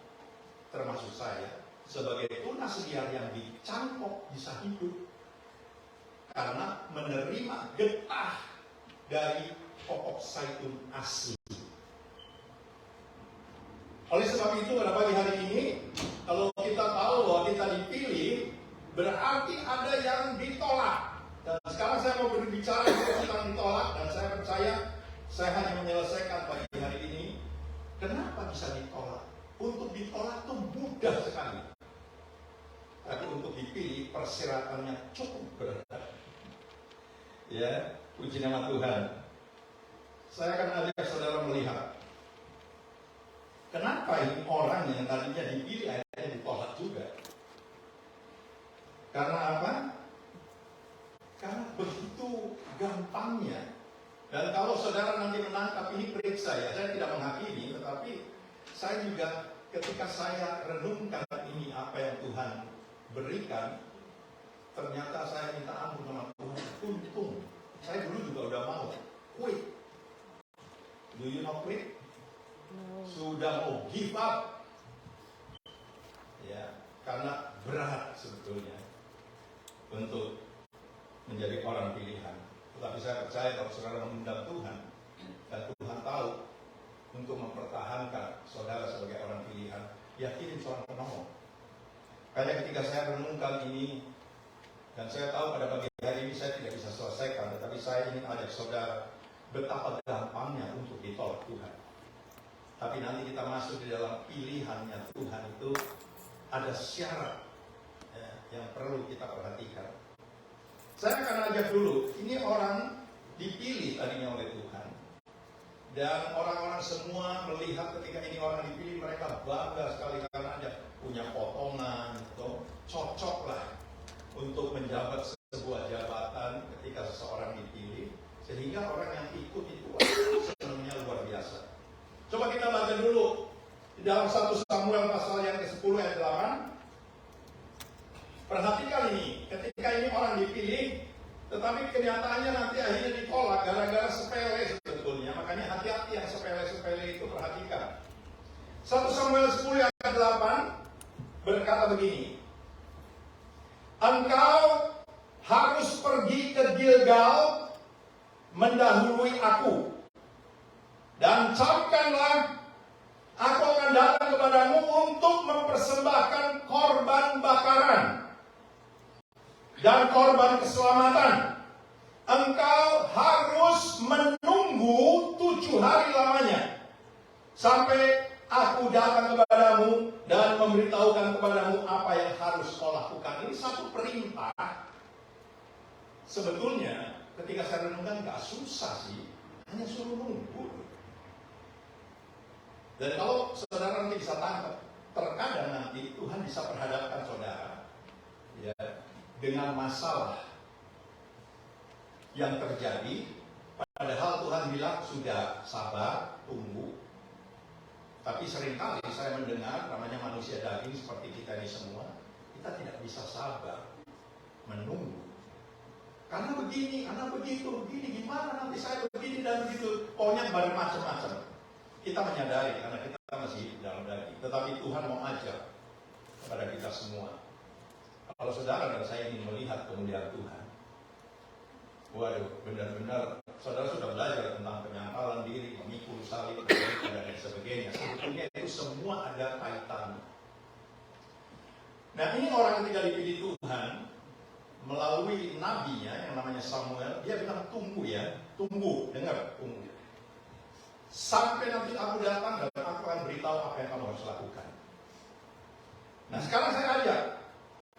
[SPEAKER 1] termasuk saya, sebagai tunas liar yang dicangkok bisa hidup. Karena menerima getah dari pokok zaitun asli. Oleh sebab itu pada pagi hari ini, kalau kita tahu bahwa kita dipilih, berarti ada yang ditolak. Dan sekarang saya mau berbicara tentang ditolak, dan saya percaya saya hanya menyelesaikan pagi hari ini. Kenapa bisa ditolak? Untuk ditolak itu mudah sekali. Tapi untuk dipilih persyaratannya cukup berat. Ya, puji nama Tuhan. Saya akan ajak saudara melihat kenapa ini orang yang tadinya dipilih akhirnya ditolak juga. Karena apa? Karena begitu gampangnya. Dan kalau saudara nanti menangkap ini, periksa ya. Saya tidak menghakimi, tetapi saya juga ketika saya renungkan ini apa yang Tuhan berikan, ternyata saya minta ampun sama Tuhan. Untung, saya dulu juga udah mau quit. Do you know quit? Sudah mau give up. Ya, karena berat sebetulnya untuk menjadi orang pilihan. Tetapi saya percaya kalau saudara mengundang Tuhan dan Tuhan tahu untuk mempertahankan saudara sebagai orang pilihan, ya kirim seorang penolong. Karena ketika saya renungkan ini, dan saya tahu pada pagi hari ini saya tidak bisa selesaikan, tetapi saya ingin ajak saudara betapa gampangnya untuk ditolak Tuhan. Tapi nanti kita masuk di dalam pilihannya Tuhan itu ada syarat yang perlu kita perhatikan. Saya akan ajak dulu, ini orang dipilih tadinya oleh Tuhan. Dan orang-orang semua melihat ketika ini orang dipilih, mereka bangga sekali karena ada punya potongan, atau cocok lah untuk menjabat sebuah jabatan ketika seseorang dipilih. Sehingga orang yang ikut itu senangnya luar biasa. Coba kita baca dulu di dalam 1 Samuel pasal yang ke-10 ayat 8. Perhatikan ini, ketika ini orang dipilih, tetapi kenyataannya nanti akhirnya ditolak gara-gara sepele sebetulnya. Makanya hati-hati yang sepele-sepele itu, perhatikan. 1 Samuel 10 ayat 8 berkata begini, engkau harus pergi ke Gilgal mendahului aku, dan camkanlah aku akan datang kepadamu untuk mempersembahkan korban bakaran dan korban keselamatan. Engkau harus menunggu 7 hari lamanya sampai aku datang kepadamu dan memberitahukan kepadamu apa yang harus kau lakukan. Ini satu perintah. Sebetulnya ketika saya renungkan gak susah sih, hanya suruh nunggu. Dan kalau saudara nanti bisa tangkap, terkadang nanti Tuhan bisa perhadapkan saudara ya, dengan masalah yang terjadi, padahal Tuhan bilang sudah sabar, tunggu. Tapi seringkali saya mendengar, namanya manusia daging seperti kita ini semua, kita tidak bisa sabar menunggu. Karena begini, karena begitu, begini, gimana nanti saya begini dan begitu. Pokoknya bermacam-macam. Kita menyadari karena kita masih dalam daging. Tetapi Tuhan mau ajar kepada kita semua. Kalau saudara dan saya ingin melihat kemuliaan Tuhan, Waduh, benar-benar saudara sudah belajar tentang penyantaran diri, memikul salib, dan lain sebagainya. Sebetulnya itu semua ada kaitan. Nah, ini orang ketika dipilih Tuhan melalui nabinya yang namanya Samuel, dia bilang tunggu ya, tunggu, dengar, tunggu. Sampai nanti aku datang dan aku akan beritahu apa yang kamu harus lakukan. Nah, sekarang saya ajak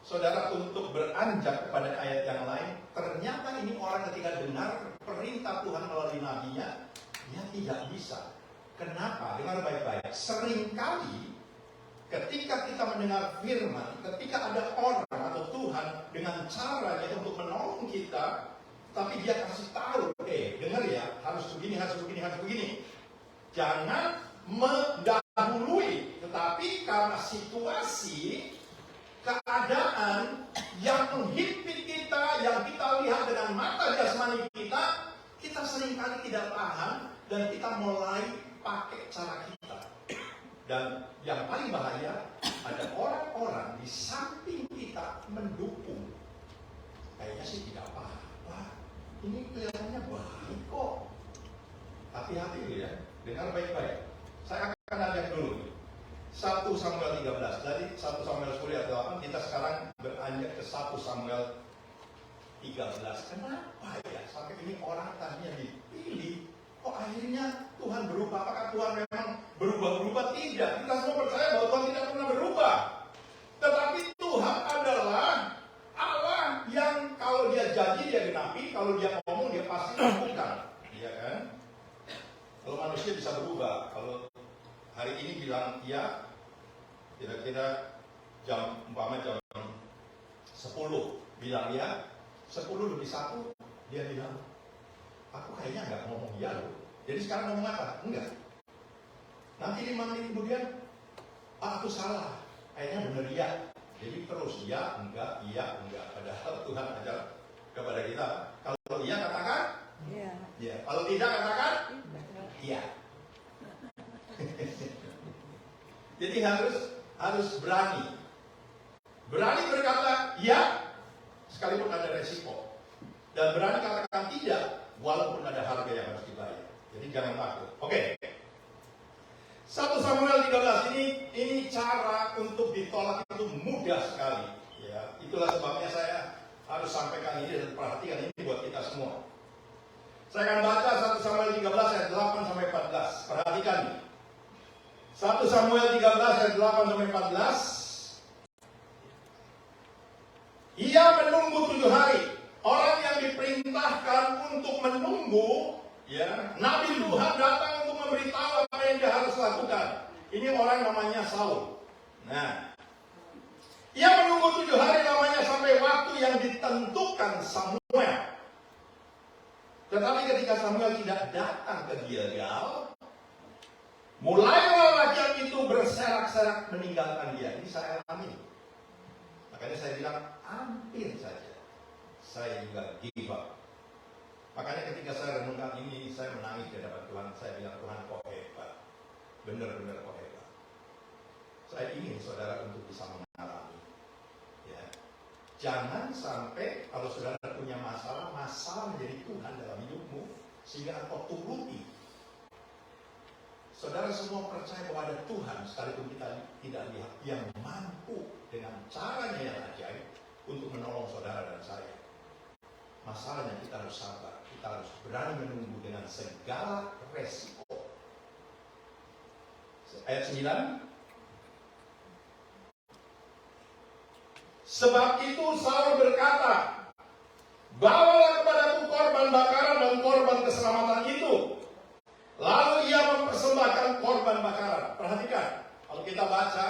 [SPEAKER 1] saudara untuk beranjak kepada ayat yang lain. Ternyata ini orang ketika dengar perintah Tuhan melalui nabinya, dia tidak bisa. Kenapa? Dengar baik-baik. Seringkali ketika kita mendengar firman, ketika ada orang atau Tuhan dengan caranya untuk menolong kita, tapi dia kasih tahu, dengar ya, harus begini, harus begini, harus begini. Jangan mendahului, tetapi karena situasi, keadaan yang menghimpit kita, yang kita lihat dengan mata jasmani kita, kita seringkali tidak paham dan kita mulai pakai cara kita. Dan yang paling bahaya, ada orang-orang di samping kita mendukung. Kayaknya sih tidak apa-apa, ini kelihatannya baik kok. Hati-hati ya, dengar baik-baik. Saya akan ajak dulu 1 Samuel 13. Dari 1 Samuel 10 ayat 8 kita sekarang beranjak ke 1 Samuel 13. Kenapa ya sampai ini orang tadinya dipilih, kok akhirnya Tuhan berubah? Apakah Tuhan memang berubah-berubah? Tidak. Kita semua percaya bahwa Tuhan tidak pernah berubah. Tetapi Tuhan adalah Allah yang kalau dia janji dia genapi, kalau dia ngomong dia pasti lakukan. Iya kan? Kalau manusia bisa berubah, kalau hari ini bilang iya, kira-kira jam 10 bilang iya, 10 lebih 1 dia bilang, aku kayaknya nggak ngomong iya loh. Jadi sekarang ngomong apa? Enggak. Nanti 5 menit kemudian, aku salah, kayaknya benar iya. Jadi terus iya, enggak. Padahal Tuhan ajar kepada kita, kalau iya katakan iya, kalau tidak katakan iya. Jadi harus berani berkata ya sekalipun ada resiko, dan berani katakan tidak walaupun ada harga yang harus dibayar. Jadi jangan takut. Oke. 1 Samuel 13 ini cara untuk ditolak itu mudah sekali. Ya, itulah sebabnya saya harus sampaikan ini dan perhatikan ini buat kita semua. Saya akan baca 1 Samuel 13 ayat 8 sampai 14. Perhatikan ini. 1 Samuel 13 ayat 8 sampai 14. Ia menunggu 7 hari. Orang yang diperintahkan untuk menunggu, ya, Nabi Tuhan datang untuk memberitahu apa yang dia harus lakukan. Ini orang namanya Saul. Nah, ia menunggu 7 hari namanya sampai waktu yang ditentukan Samuel. Tetapi ketika Samuel tidak datang ke Gilgal, mulailah laki-laki itu berserak-serak meninggalkan dia. Ini saya alami. Makanya saya bilang, hampir saja saya juga give up. Makanya ketika saya renungkan ini, saya menangis di hadapan Tuhan. Saya bilang, Tuhan kok hebat. Benar-benar kok hebat. Saya ingin saudara untuk bisa mengalami. Ya. Jangan sampai kalau saudara punya masalah menjadi Tuhan dalam hidupmu, sehingga engkau turuti. Saudara semua percaya bahwa ada Tuhan, sekalipun kita tidak lihat, yang mampu dengan caranya yang ajaib untuk menolong saudara dan saya. Masalahnya kita harus sabar, kita harus berani menunggu dengan segala resiko. Ayat 9. Sebab itu Saul berkata, bawalah kepadaku korban bakaran dan korban keselamatan itu. Lalu ia mempersembahkan korban bakaran. Perhatikan, kalau kita baca,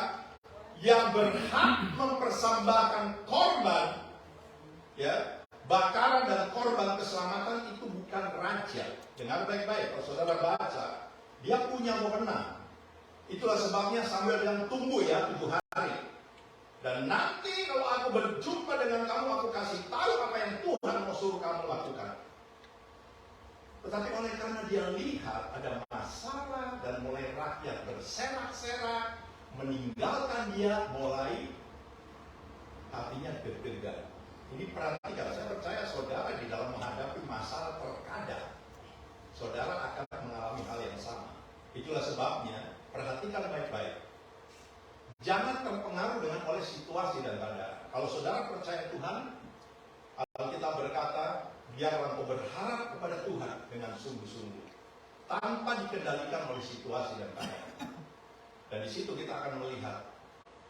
[SPEAKER 1] yang berhak mempersembahkan korban, ya, bakaran dan korban keselamatan itu bukan raja. Dengar baik-baik, kalau saudara baca, dia punya wewenang. Itulah sebabnya Samuel bilang, tunggu ya 7 hari. Dan nanti kalau aku berjumpa dengan kamu, aku kasih tahu apa yang Tuhan mau suruh kamu lakukan. Tetapi oleh karena dia lihat ada masalah dan mulai rakyat berserak-serak, meninggalkan dia, mulai hatinya deg-degan. Ini perhatikan, saya percaya saudara di dalam menghadapi masalah saudara akan mengalami hal yang sama. Itulah sebabnya perhatikan baik-baik. Jangan terpengaruh dengan oleh situasi dan keadaan. Kalau saudara percaya Tuhan, Alkitab berkata, biarlah engkau berharap kepada Tuhan dengan sungguh-sungguh, tanpa dikendalikan oleh situasi dan keadaan. Dan di situ kita akan melihat,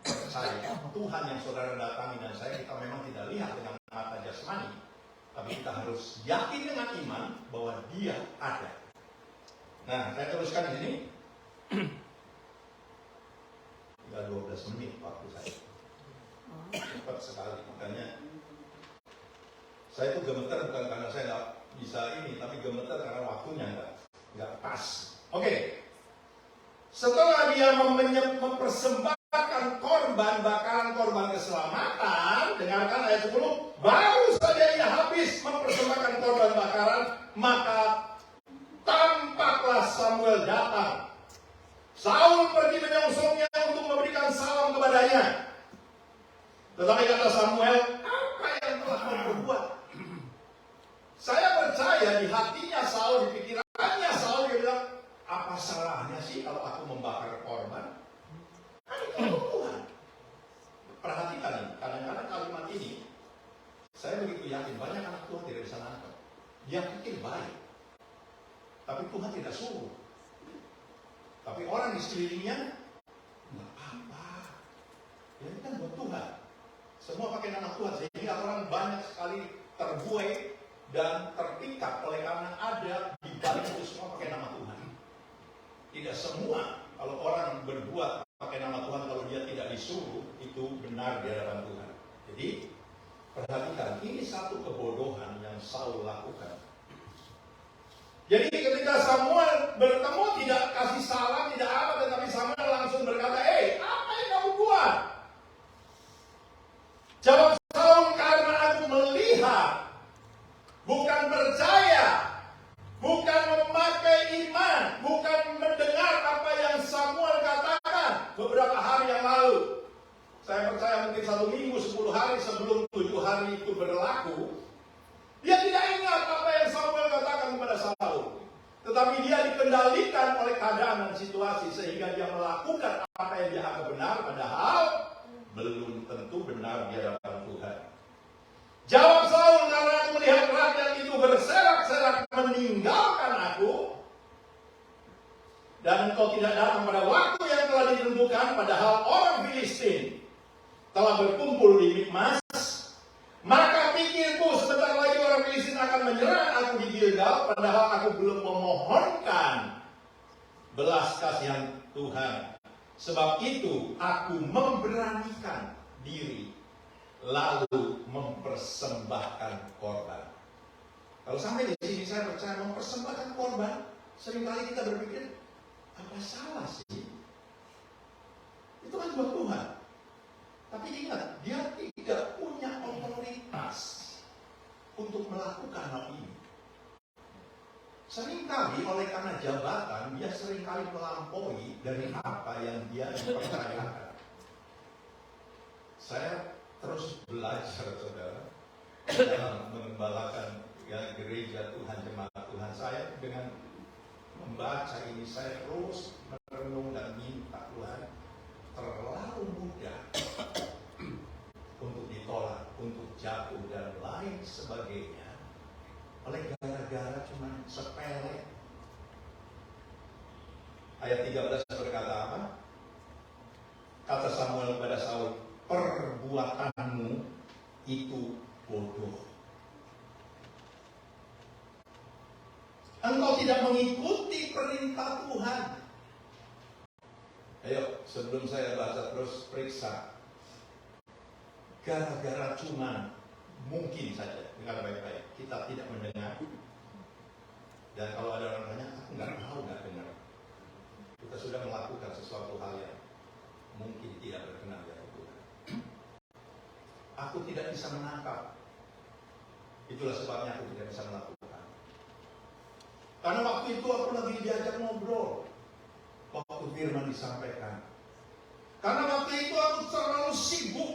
[SPEAKER 1] percaya Tuhan yang saudara datangi dan saya, kita memang tidak lihat dengan mata jasmani, tapi kita harus yakin dengan iman bahwa Dia ada. Nah, saya teruskan di sini. Tinggal 12 menit waktu saya. Cepat sekali, makanya saya itu gemeter bukan karena saya nggak bisa ini, tapi gemeter karena waktunya nggak pas. Oke. Setelah dia mempersembahkan bakaran korban keselamatan, dengarkan ayat 10, baru saja ia habis mempersembahkan korban bakaran, maka tampaklah Samuel datang. Saul pergi menyongsongnya untuk memberikan salam kepadanya. Tetapi kata Samuel, apa yang telah kau perbuat? Saya percaya di hatinya Saul, di pikirannya Saul, dia bilang, apa salahnya sih kalau aku membakar korban? Kan itu Tuhan. Perhatikan nih, kadang-kadang kalimat ini, saya begitu yakin banyak anak Tuhan tidak bisa nangkep. Dia pikir baik, tapi Tuhan tidak suruh. Tapi orang di sekelilingnya, nggak apa-apa. Ya ini kan buat Tuhan. Semua pakai nama Tuhan, sehingga orang banyak sekali terbuai dan terpikat oleh karena ada di balik itu semua pakai nama Tuhan. Tidak semua kalau orang berbuat pakai nama Tuhan, kalau dia tidak disuruh, itu benar di hadapan Tuhan. Jadi perhatikan, ini satu kebodohan yang Saul lakukan. Jadi ketika Samuel bertemu, tidak kasih salam, tidak apa, tetapi Samuel langsung berkata, apa yang kamu buat? Jawab Saul, karena aku melihat, bukan percaya, bukan memakai iman, bukan mendengar apa yang Samuel katakan beberapa hari yang lalu. Saya percaya mungkin 1 minggu, 10 hari sebelum 7 hari itu berlaku, dia tidak ingat apa yang Samuel katakan kepada Saul. Tetapi dia dikendalikan oleh keadaan dan situasi, sehingga dia melakukan apa yang dia anggap benar, padahal belum tentu benar di hadapan Tuhan. Jawab Saul, karena aku melihat rakyat itu berserak-serak meninggalkan aku, dan engkau tidak datang pada waktu yang telah ditentukan, padahal orang Filistin telah berkumpul di Mikmas. Maka pikirku, sebentar lagi orang Filistin akan menyerang aku di Gilgal, padahal aku belum memohonkan belas kasihan Tuhan. Sebab itu aku memberanikan diri, lalu mempersembahkan korban. Kalau sampai di sini saya percaya mempersembahkan korban, seringkali kita berpikir, apa salah sih? Itu kan buat Tuhan. Tapi ingat, dia tidak punya otoritas untuk melakukan hal ini. Seringkali oleh karena jabatan, dia seringkali melampaui dari apa yang dia percayakan. Saya terus belajar, saudara, dalam mengembalakan gereja Tuhan, jemaat Tuhan. Saya dengan membaca ini, saya terus merenung dan minta Tuhan, terlalu mudah untuk ditolak, untuk jatuh dan lain sebagainya, oleh gara-gara cuma sepele. Ayat 13 berkata apa? Kata Samuel kepada Saul, perbuatanmu itu bodoh. Engkau tidak mengikuti perintah Tuhan. Ayo, sebelum saya baca terus periksa. Gara-gara cuma mungkin saja, dengar baik-baik, kita tidak mendengar. Dan kalau ada orang tanya, aku nggak tahu, nggak dengar. Kita sudah melakukan sesuatu hal yang mungkin tidak berkenan dari Tuhan. Aku tidak bisa menangkap. Itulah sebabnya aku tidak bisa melakukan. Karena waktu itu aku lagi diajak ngobrol. Waktu firman disampaikan. Karena waktu itu aku terlalu sibuk.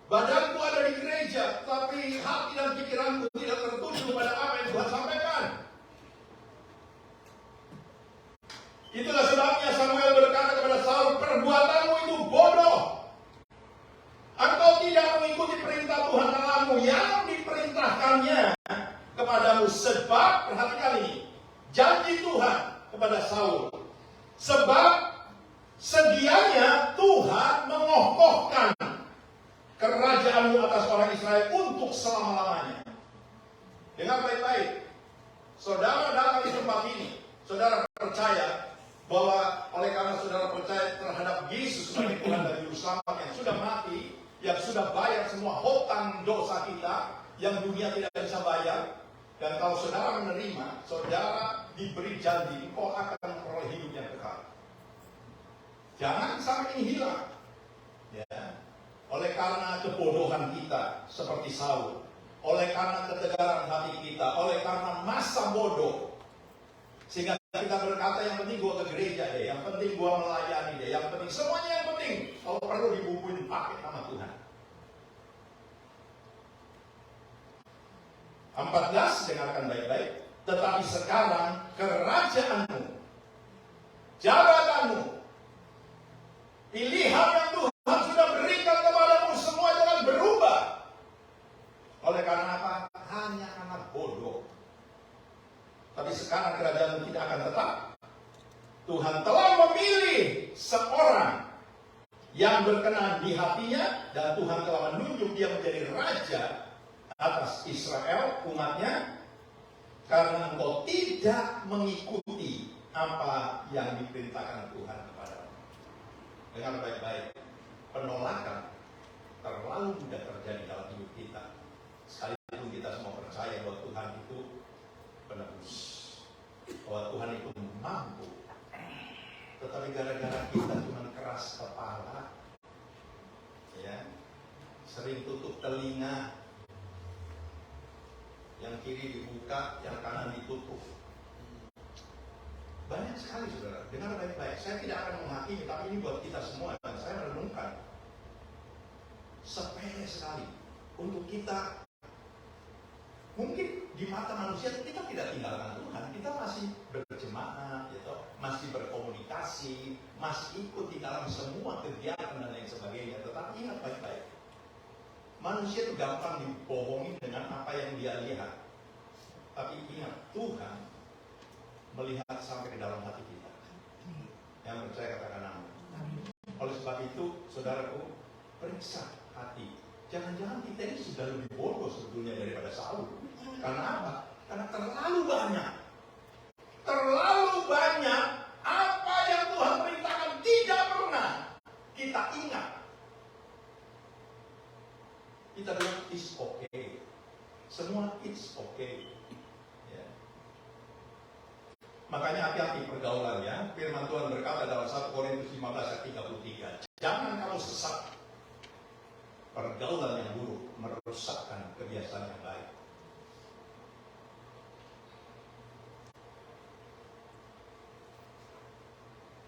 [SPEAKER 1] Badanku ada di gereja, tapi hati dan pikiranku tidak tertuju kepada apa yang Tuhan sampaikan. Itulah sebabnya Samuel berkata kepada Saul, perbuatanmu itu bodoh. Engkau tidak mengikuti perintah Tuhan Allahmu yang diperintahkannya kepadamu. Sebab, perhatikan ini, janji Tuhan kepada Saul. Sebab sedianya Tuhan mengokohkan kerajaanmu atas orang Israel untuk selama-lamanya. Dengar baik-baik. Saudara datang di tempat ini, saudara percaya bahwa oleh karena saudara percaya terhadap Yesus sebagai Tuhan dan Juru Selamat yang sudah mati, yang sudah bayar semua hutang dosa kita yang dunia tidak bisa bayar, dan kalau saudara menerima, saudara diberi janji engkau akan memperoleh hidup yang kekal. Jangan sampai ini hilang, ya. Oleh karena kebodohan kita seperti Saul, oleh karena ketegaran hati kita, oleh karena masa bodoh, sehingga kita berkata yang penting gua ke gereja deh, yang penting gua melayani deh, yang penting semuanya yang penting. Kalau perlu dibubuhin pakai nama Tuhan. 14, dengarkan baik-baik. Tetapi sekarang kerajaanmu, jabatanmu, pilihan yang Tuhan sudah berikan kepadamu semua jangan berubah. Oleh karena apa? Hanya anak bodoh. Tapi sekarang kerajaanmu tidak akan tetap. Tuhan telah memilih seorang yang berkenan di hatinya, dan Tuhan telah menunjuk dia menjadi raja atas Israel, umatnya, karena engkau tidak mengikuti apa yang diperintahkan Tuhan kepadamu. Dengar baik-baik, penolakan terlalu mudah terjadi dalam hidup kita. Sekalipun kita semua percaya bahwa Tuhan itu penebus, bahwa Tuhan itu mampu, tetapi gara-gara kita cuma keras kepala, ya, sering tutup telinga, yang kiri dibuka, yang kanan ditutup. Banyak sekali saudara, dengar baik-baik. Saya tidak akan menghakimi, tapi ini buat kita semua, dan saya merenungkan. Sepele sekali untuk kita. Mungkin di mata manusia kita tidak tinggalkan Tuhan, kita masih berjemaah, gitu, masih berkomunikasi, masih ikut di dalam semua kegiatan dan lain sebagainya. Tetapi ingat baik-baik, manusia itu gampang dibohongi dengan apa yang dia lihat. Tapi ingat, Tuhan melihat sampai ke dalam hati kita. Yang percaya katakan amin. Oleh sebab itu, saudaraku, periksa hati. Jangan-jangan kita ini sudah lebih bodoh sebetulnya daripada Saul. Karena apa? Karena terlalu banyak apa yang Tuhan perintahkan tidak pernah kita ingat. Kita bilang it's okay, semua it's okay, ya. Makanya hati-hati pergaulannya. Firman Tuhan berkata dalam 1 Korintus 15 ayat 33, jangan kamu sesat. Pergaulan yang buruk merusakkan kebiasaan yang baik.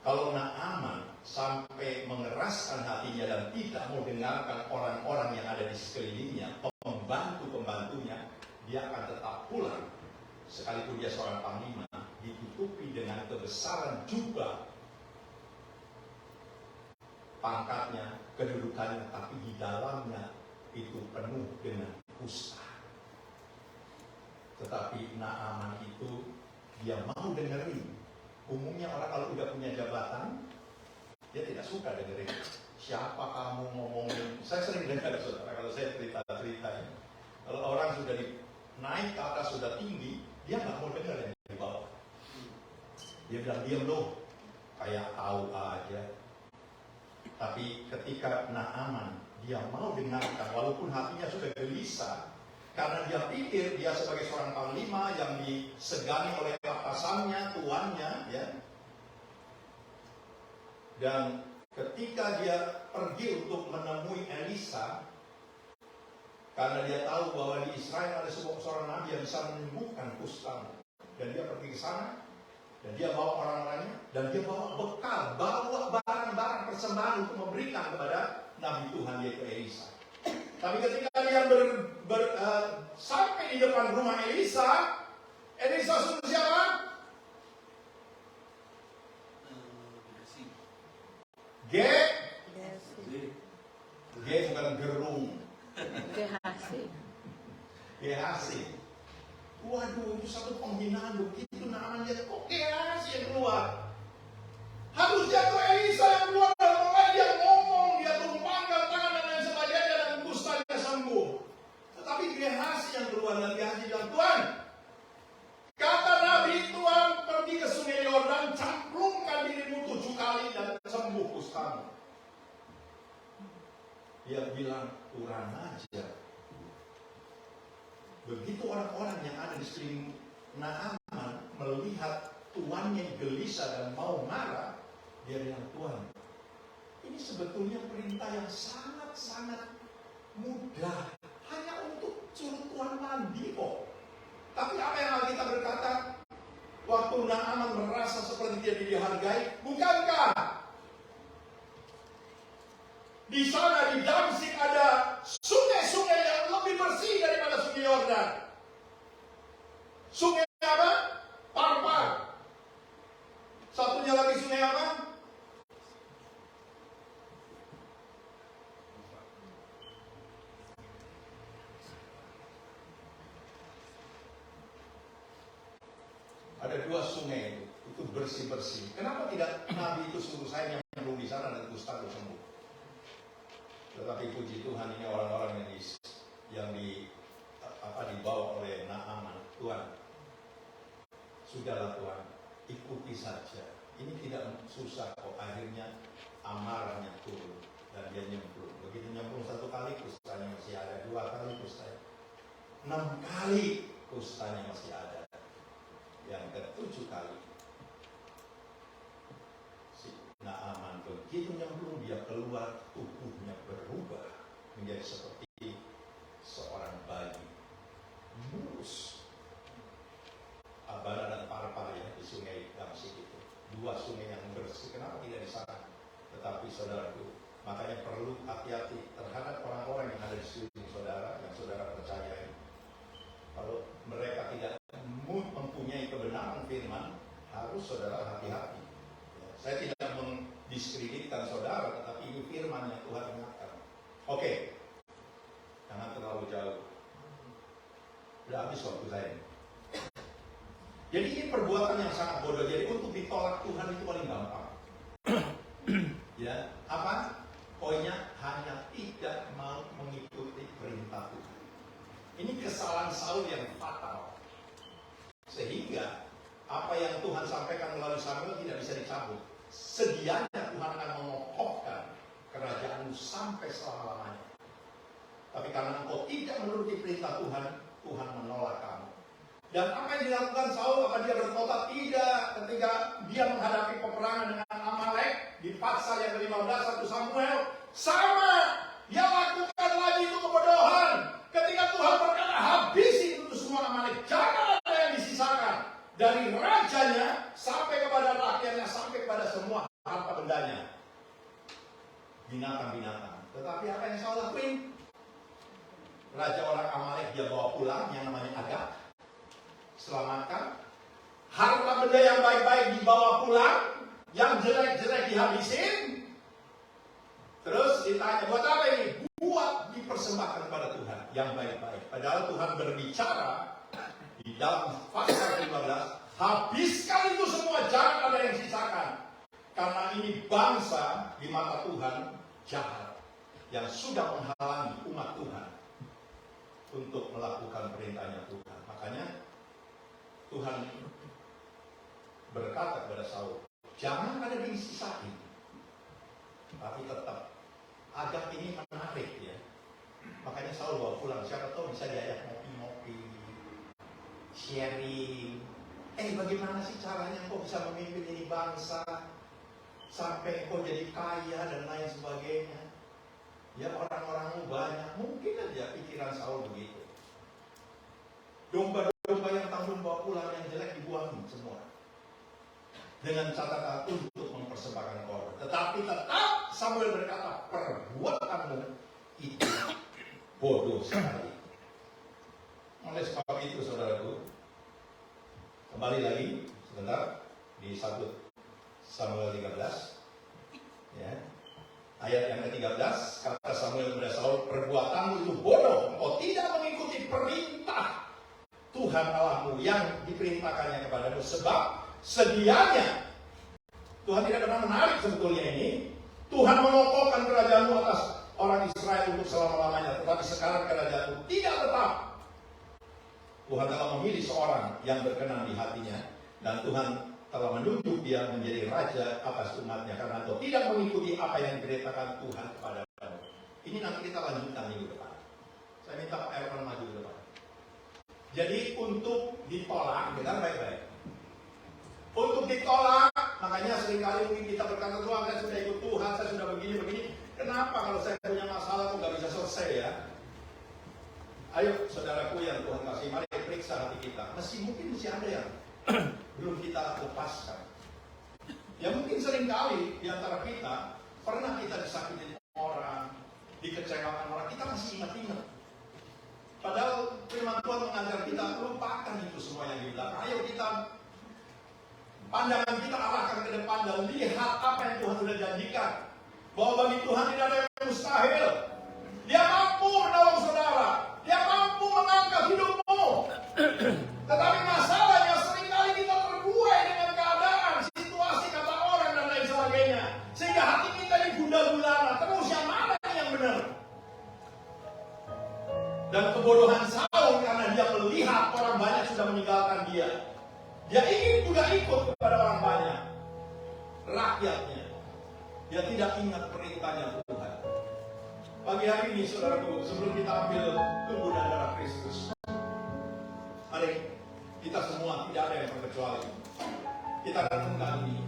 [SPEAKER 1] Kalau Naaman sampai mengeraskan hatinya dan tidak mau dengarkan orang-orang yang ada di sekelilingnya, pembantu-pembantunya, dia akan tetap pulang. Sekalipun dia seorang panglima, ditutupi dengan kebesaran jubah pangkatnya, kedudukannya, tapi di dalamnya itu penuh dengan kusta. Tetapi Naaman itu dia mau dengerin. Umumnya orang kalau udah punya jabatan, dia tidak suka dengerin. Siapa kamu ngomongin? Saya sering dengar saudara, kalau saya cerita-cerita ini. Kalau orang sudah naik ke atas, sudah tinggi, dia nggak mau dengar yang di bawah. Dia bilang, diam loh, kayak tahu aja. Tapi ketika Naaman, dia mau dengarkan, walaupun hatinya sudah gelisah, karena dia pikir dia sebagai seorang panglima yang disegani oleh atasannya, tuannya, ya. Dan ketika dia pergi untuk menemui Elisa, karena dia tahu bahwa di Israel ada seorang nabi yang bisa menyembuhkan kusta, dan dia pergi ke sana, dan dia bawa orang-orangnya, dan dia bawa bekal, bawa barang-barang persembahan untuk memberikan kepada nabi Tuhan yaitu Elisa. Tapi ketika dia sampai di depan rumah Elisa, Elisa suruh siapa? G bukan gerung. GHC. Waduh, itu satu penghinaan begitu. Naaman lihat kok GHC yang keluar. Harusnya tuh Elisa yang keluar, makanya dia ngomong, dia tumpangkan tangan dan lain sebagainya dan kustanya sembuh. Tetapi GHC yang keluar dan GHC bilang, Tuhan, kata Nabi, Tuhan pergi ke sungai Yordan, camplungkan dirimu 7 kali dan sembuh kustamu. Dia bilang, kurang aja. Begitu orang-orang yang ada di sekeliling Naaman melihat tuannya gelisah dan mau marah, dia bilang, Tuhan, ini sebetulnya perintah yang sangat-sangat mudah, hanya untuk suruh Tuhan mandi kok. Tapi apa yang Alkitab berkata? Waktu Naaman merasa seperti dia dihargai, bukankah di sana di Damsyik ada sungai-sungai yang lebih bersih daripada sungai Yordan? Sungai apa? Parpar. Satunya lagi sungai apa? Ada 2 sungai itu bersih-bersih. Kenapa tidak Nabi itu suruh saya nyemplung di sana dan kusta itu sembuh? Tetapi puji Tuhan, ini orang-orang yang dibawa oleh Naaman. Tuhan, sudahlah Tuhan, ikuti saja. Ini tidak susah kok. Akhirnya amarahnya turun dan dia nyemplung. Begitu nyemplung 1 kali, kustanya masih ada. 2 kali kustanya, 6 kali kustanya masih ada. Yang ke-7 kali, si Naaman begitu nyemplung, dia keluar, tubuhnya berubah menjadi seperti seorang bayi, mulus. Abana dan Parpar ya, di sungai Damsyik itu 2 sungai yang bersih. Kenapa tidak di sana? Tetapi saudaraku, makanya perlu hati-hati terhadap orang-orang yang ada di sini, saudara, yang saudara percayai. Kalau mereka tidak mempunyai kebenaran firman, harus saudara hati-hati. Saya tidak mendiskreditkan saudara, tetapi ini firman yang Tuhan ingatkan. Oke, jangan terlalu jauh. Sudah habis waktu saya. Jadi ini perbuatan yang sangat bodoh. Jadi untuk ditolak Tuhan itu paling gampang. Ya, apa? Poinnya hanya tidak mau mengikuti perintah Tuhan. Ini kesalahan Saul yang fatal. Sehingga apa yang Tuhan sampaikan melalui Samuel tidak bisa dicabut. Sedianya Tuhan akan mengokohkan kerajaanmu sampai selama-lamanya. Tapi karena engkau tidak menuruti perintah Tuhan, Tuhan menolak kamu. Dan apa yang dilakukan Saul? Apa dia bertobat? Tidak. Ketika dia menghadapi peperangan dengan Amalek di pasal yang ke-15 1 Samuel, sama. Dia lakukan lagi itu kebodohan. Ketika Tuhan berkata, habisi itu semua Amalek, jangan ada yang disisakan. Dari rajanya sampai kepada rakyatnya, sampai kepada semua harta bendanya, binatang-binatang. Tetapi apa yang Saul lakuin? Raja orang Amalek dia bawa pulang, yang namanya Agag, selamatkan. Harta benda yang baik-baik dibawa pulang, yang jelek-jelek dihabisin. Terus ditanya, buat apa ini? Buat dipersembahkan kepada Tuhan yang baik-baik. Padahal Tuhan berbicara di dalam pasal 15, habiskan itu semua, jangan ada yang sisakan. Karena ini bangsa di mata Tuhan jahat, yang sudah menghalangi umat Tuhan untuk melakukan perintahnya Tuhan. Makanya Tuhan berkata kepada Saul, jangan ada yang disisain. Tapi tetap Agag ini menarik ya. Makanya Saul bawa pulang. Siapa tahu bisa diajak ngopi-ngopi, sharing. Bagaimana sih caranya kok bisa memimpin ini bangsa sampai kok jadi kaya dan lain sebagainya. Ya orang-orangmu banyak. Mungkin aja pikiran Saul begitu. Domba-domba yang tanggung bawa pulang, yang jelek dibuangin semua. Dengan catatan untuk mempersembahkan korban. Tetapi tetap Samuel berkata, perbuatanmu itu bodoh sekali. Oleh sebab itu saudaraku, kembali lagi sebentar di 1 Samuel 13 ya. Ayat yang ke-13, kata Samuel kepada Saul, perbuatanmu itu bodoh, engkau tidak mengikuti perintah Tuhan Allahmu yang diperintahkannya kepadamu, sebab sedianya Tuhan tidak pernah menarik sebetulnya ini. Tuhan mengokohkan kerajaanmu atas orang Israel untuk selama-lamanya, tetapi sekarang kerajaanmu tidak tetap. Tuhan telah memilih seorang yang berkenan di hatinya, dan Tuhan telah menunjuk dia menjadi raja atas umatnya, karena engkau tidak mengikuti apa yang diperintahkan Tuhan kepadamu. Ini nanti kita lanjutkan minggu depan. Saya minta Pak Erwan maju ke depan. Jadi untuk ditolak, dengar baik-baik. Untuk ditolak, makanya seringkali mungkin kita berkata, Tuhan saya sudah ikut Tuhan, saya sudah begini-begini. Kenapa kalau saya punya masalah kok nggak bisa selesai ya? Ayo saudaraku yang Tuhan kasih, mari periksa hati kita. Mungkin masih ada yang belum kita lepaskan. Ya mungkin seringkali di antara kita pernah kita disakitin orang, dikecewakan orang, kita masih ingat-ingat. Padahal firman Tuhan mengajar kita lupakan itu semua yang dibilang. Ayo kita pandangan kita arahkan ke depan dan lihat apa yang Tuhan sudah janjikan. Bahwa bagi Tuhan tidak ada yang mustahil. Dia mampu menolong saudara. Dia mampu mengangkat hidupmu. Tetapi masalahnya seringkali kita terbuai dengan keadaan, situasi, kata orang dan lain sebagainya. Sehingga hati kita digunda-gulana. Terus yang mana yang benar? Dan kebodohan Saul karena dia melihat orang banyak sudah meninggalkan dia. Dia ingin juga ikut kepada orang banyak. Rakyatnya. Dia tidak ingat perintahnya Tuhan. Pagi hari ini saudaraku, sebelum kita ambil tubuh dan darah Kristus, mari kita semua tidak ada yang terkecuali. Kita renungkan ini.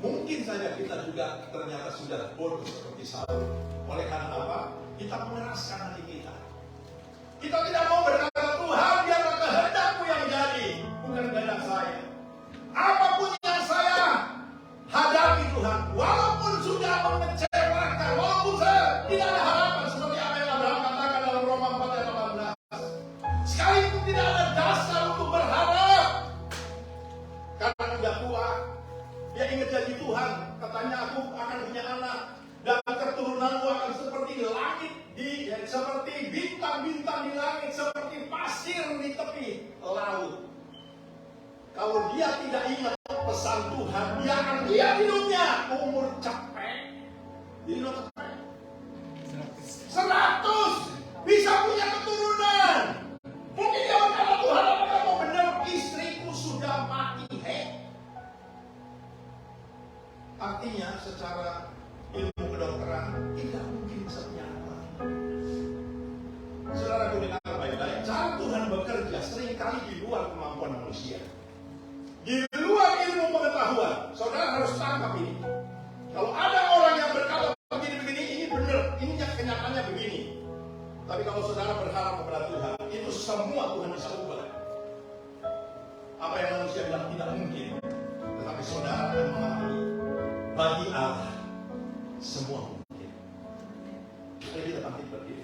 [SPEAKER 1] Mungkin saja kita juga ternyata sudah bodoh seperti Saul. Oleh karena apa? Kita mengeraskan hati kita. Kita tidak mau berkata, Tuhan biarlah kehendakmu yang jadi, bukan kehendak saya. Apapun yang saya hadapi Tuhan, walaupun sudah mengecewakan, walaupun saya tidak ada harapan seperti apa yang Abraham katakan dalam Roma 4 ayat 18. Sekalipun tidak ada dasar untuk berharap, karena sudah tua, dia ingat janji Tuhan, katanya aku akan punya anak dan keturunanmu akan seperti langit seperti bintang-bintang di langit, seperti pasir di tepi laut. Kalau dia tidak ingat pesan Tuhan, dia akan lihat hidupnya umur capek. Jadi lo capek 100 bisa punya keturunan. Mungkin dia berkata, Tuhan apakah mau benar istriku sudah mati? Artinya secara ilmu kedokteran tidak mungkin bisa punya anak. Saudara dengar baik-baik, cara Tuhan bekerja seringkali di luar kemampuan manusia. Di luar ilmu pengetahuan, saudara harus tangkap ini. Kalau ada orang yang berkata begini-begini, ini benar, ini kenyataannya begini. Tapi kalau saudara berharap kepada Tuhan, itu semua Tuhan bisa ubah. Apa yang manusia bilang tidak mungkin, tetapi saudara akan mengakui, bagi Allah semua mungkin. Mari kita bangkit berdiri.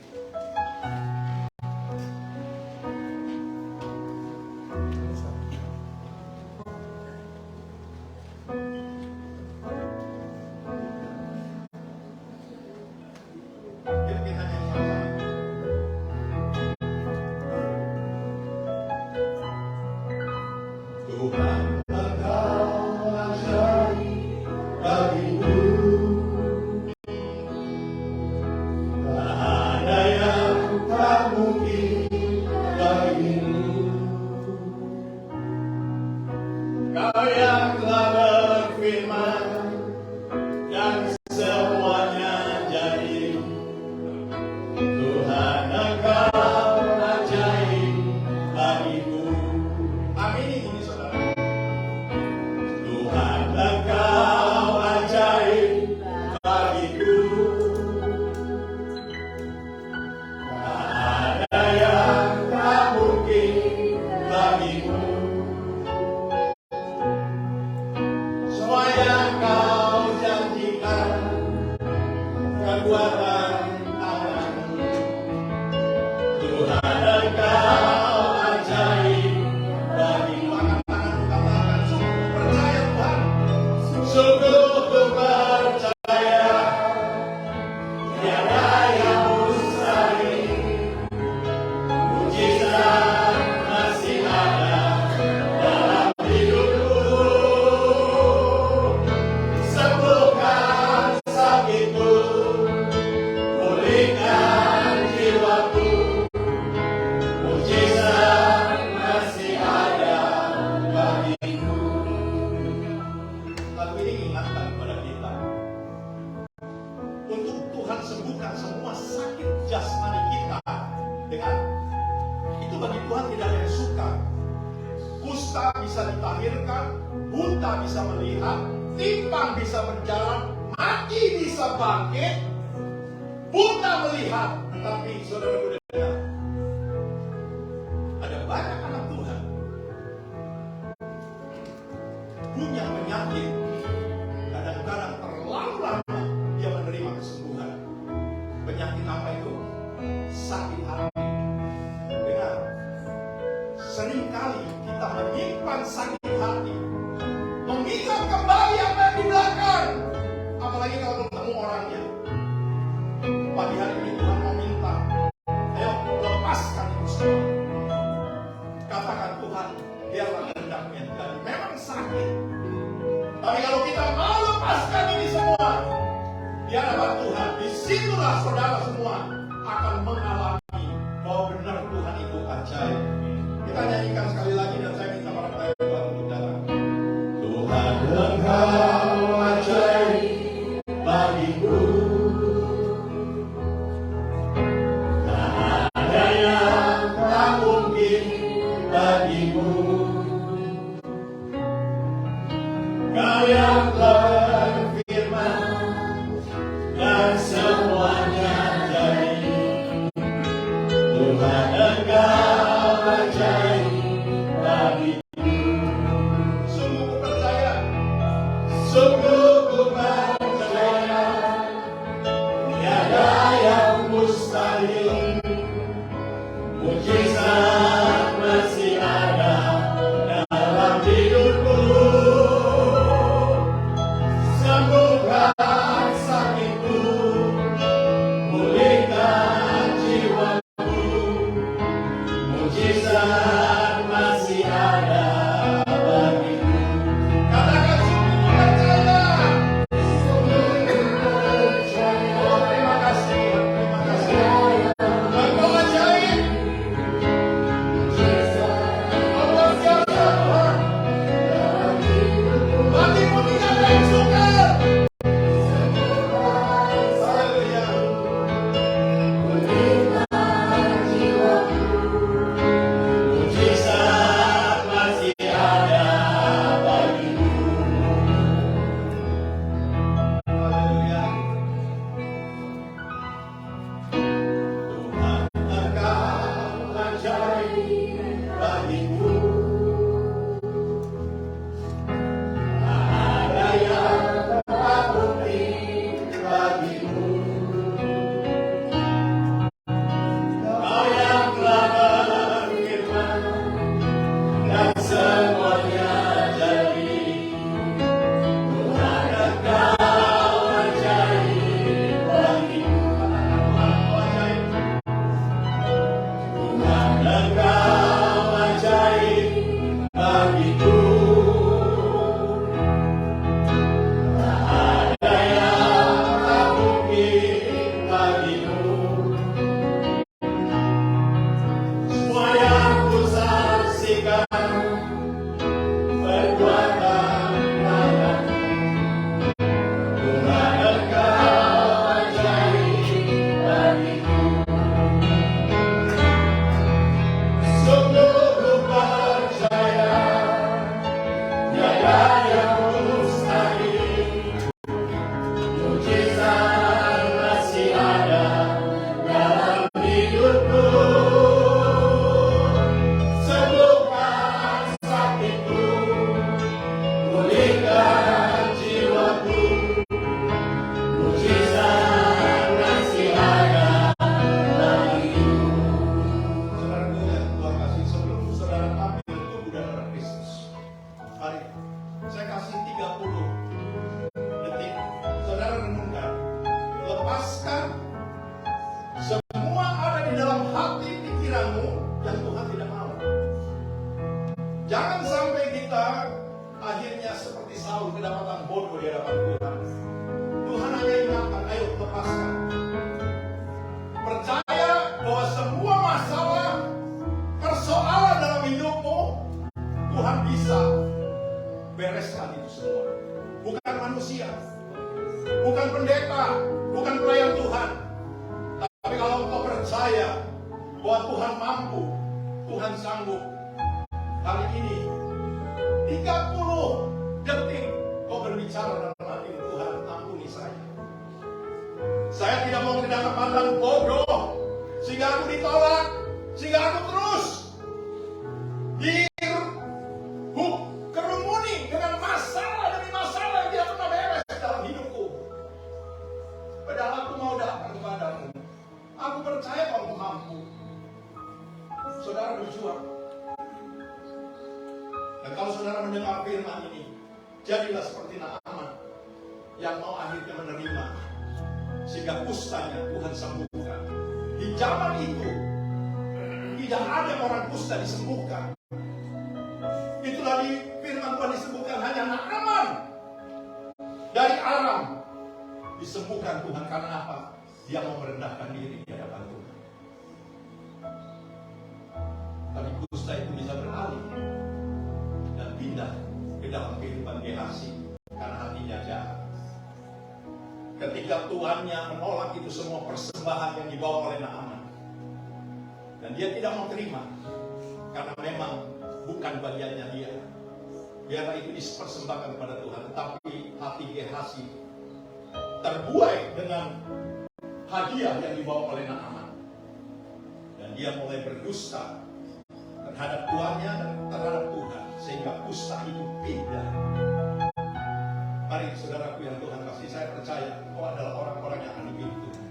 [SPEAKER 1] ini ingatkan kepada kita untuk Tuhan sembuhkan semua sakit jasmani kita dengan itu. Bagi Tuhan tidak ada yang suka. Kusta bisa ditahirkan, buta bisa melihat, timpang bisa berjalan, mati bisa bangkit, buta melihat. Tetapi saudara dengar, ada banyak anak Tuhan punya penyakit, kadang-kadang terlalu lama dia menerima kesembuhan. Penyakit apa itu? Sakit hati. Dengar, seringkali kita menyimpan sakit hati, mengingat kembali apa yang di belakang, apalagi kalau bertemu orangnya. Pagi hari ini Tuhan meminta, ayo lepaskan itu semua. Katakan, Tuhan, biarlah kehendakmu yang terjadi. Memang sakit, tapi kalau kita mau lepaskan ini semua di hadapan Tuhan, disitulah saudara semua akan mengalami bahwa benar Tuhan itu ajaib. Kita nyanyikan sekali lagi dan saya minta para pelayan Tuhan untuk datang. Tuhan, Engkau ajaib bagiku. Tak ada yang tak mungkin bagimu. Kau yang berfirman dan semuanya jadi. Tuhan, Engkau ajaib bagiku. Sungguh ku percaya, sungguh ku percaya, tiada yang mustahil. Mujizat masih ada dalam hidupku. Sembuhkan sakitku, pulihkan jiwaku. Mujizat masih ada bagiku. Katakan, sungguh percaya. Oh, terima kasih, terima kasih. Engkau ajaib. Allah biasa. Bagimu tidak ada yang sukar. Haleluya. Mujizat masih ada bagimu. Haleluya. Tuhan, Engkau ajaib bagiku. Tak ada yang tak mungkin bagimu. Kau yang telah berfirman dan semuanya jadi. Tuhan, Engkau ajaib bagiku. Katakan, Tuhan, Engkau ajaib. Tuhan, Engkau ajaib bagiku. Tak ada yang tak mungkin bagimu. Semua yang ku saksikan perbuatan tanganmu. Tuhan, Engkau ajaib bagiku. Sungguh ku percaya, tiada yang mustahil. Mujizat masih ada dalam hidupku. Sembuhkan sakitku, pulihkan jiwaku. Mujizat masih ada bagiku. Saudara yang Tuhan kasih, sebelum saudara ambil tubuh dan darah Kristus, mari saya kasih 30 detik. Saudara renungkan, lepaskan semua ada di dalam hati pikiranmu yang Tuhan tidak mau. Jangan sampai kita akhirnya seperti Saul kedapatan bodoh di hadapan Tuhan. Tuhan hanya ingatkan, ayo lepaskan. Percaya bahwa semua masalah, persoalan dalam hidupmu, Tuhan bisa bereskan itu semua. Bukan manusia, bukan pendeta, bukan pelayan Tuhan. Tapi kalau engkau percaya bahwa Tuhan mampu, Tuhan sanggup, hari ini 30 detik kau berbicara dalam hati, Tuhan ampuni saya. Saya tidak mau tidak pandang bodoh sehingga aku ditolak, sehingga aku terus kerumuni dengan masalah demi masalah yang tidak pernah beres dalam hidupku. Padahal aku mau datang kepadamu. Aku percaya kamu mampu. Saudara berjuang. Dan kalau saudara mendengar firman ini, jadilah seperti Naaman yang mau akhirnya menerima, sehingga kustanya Tuhan sembuhkan. Di zaman itu tidak ada orang kusta disembuhkan. Itulah di firman Tuhan disebutkan hanya Naaman dari Aram disembuhkan Tuhan. Karena apa? Dia mau merendahkan diri di hadapan Tuhan. Tapi kusta itu bisa beralih dan pindah ke dalam kehidupan Gehazi karena hatinya jahat. Ketika Tuhannya menolak itu semua persembahan yang dibawa oleh Naaman, dan dia tidak mau terima karena memang bukan bagiannya dia. Biarlah itu dipersembahkan kepada Tuhan. Tetapi hati Gehazi terbuai dengan hadiah yang dibawa oleh Naaman, dan dia mulai berdusta terhadap tuannya dan terhadap Tuhan, sehingga kusta itu pindah. Mari saudaraku yang Tuhan kasih, saya percaya kau adalah orang-orang yang akan dipilih Tuhan.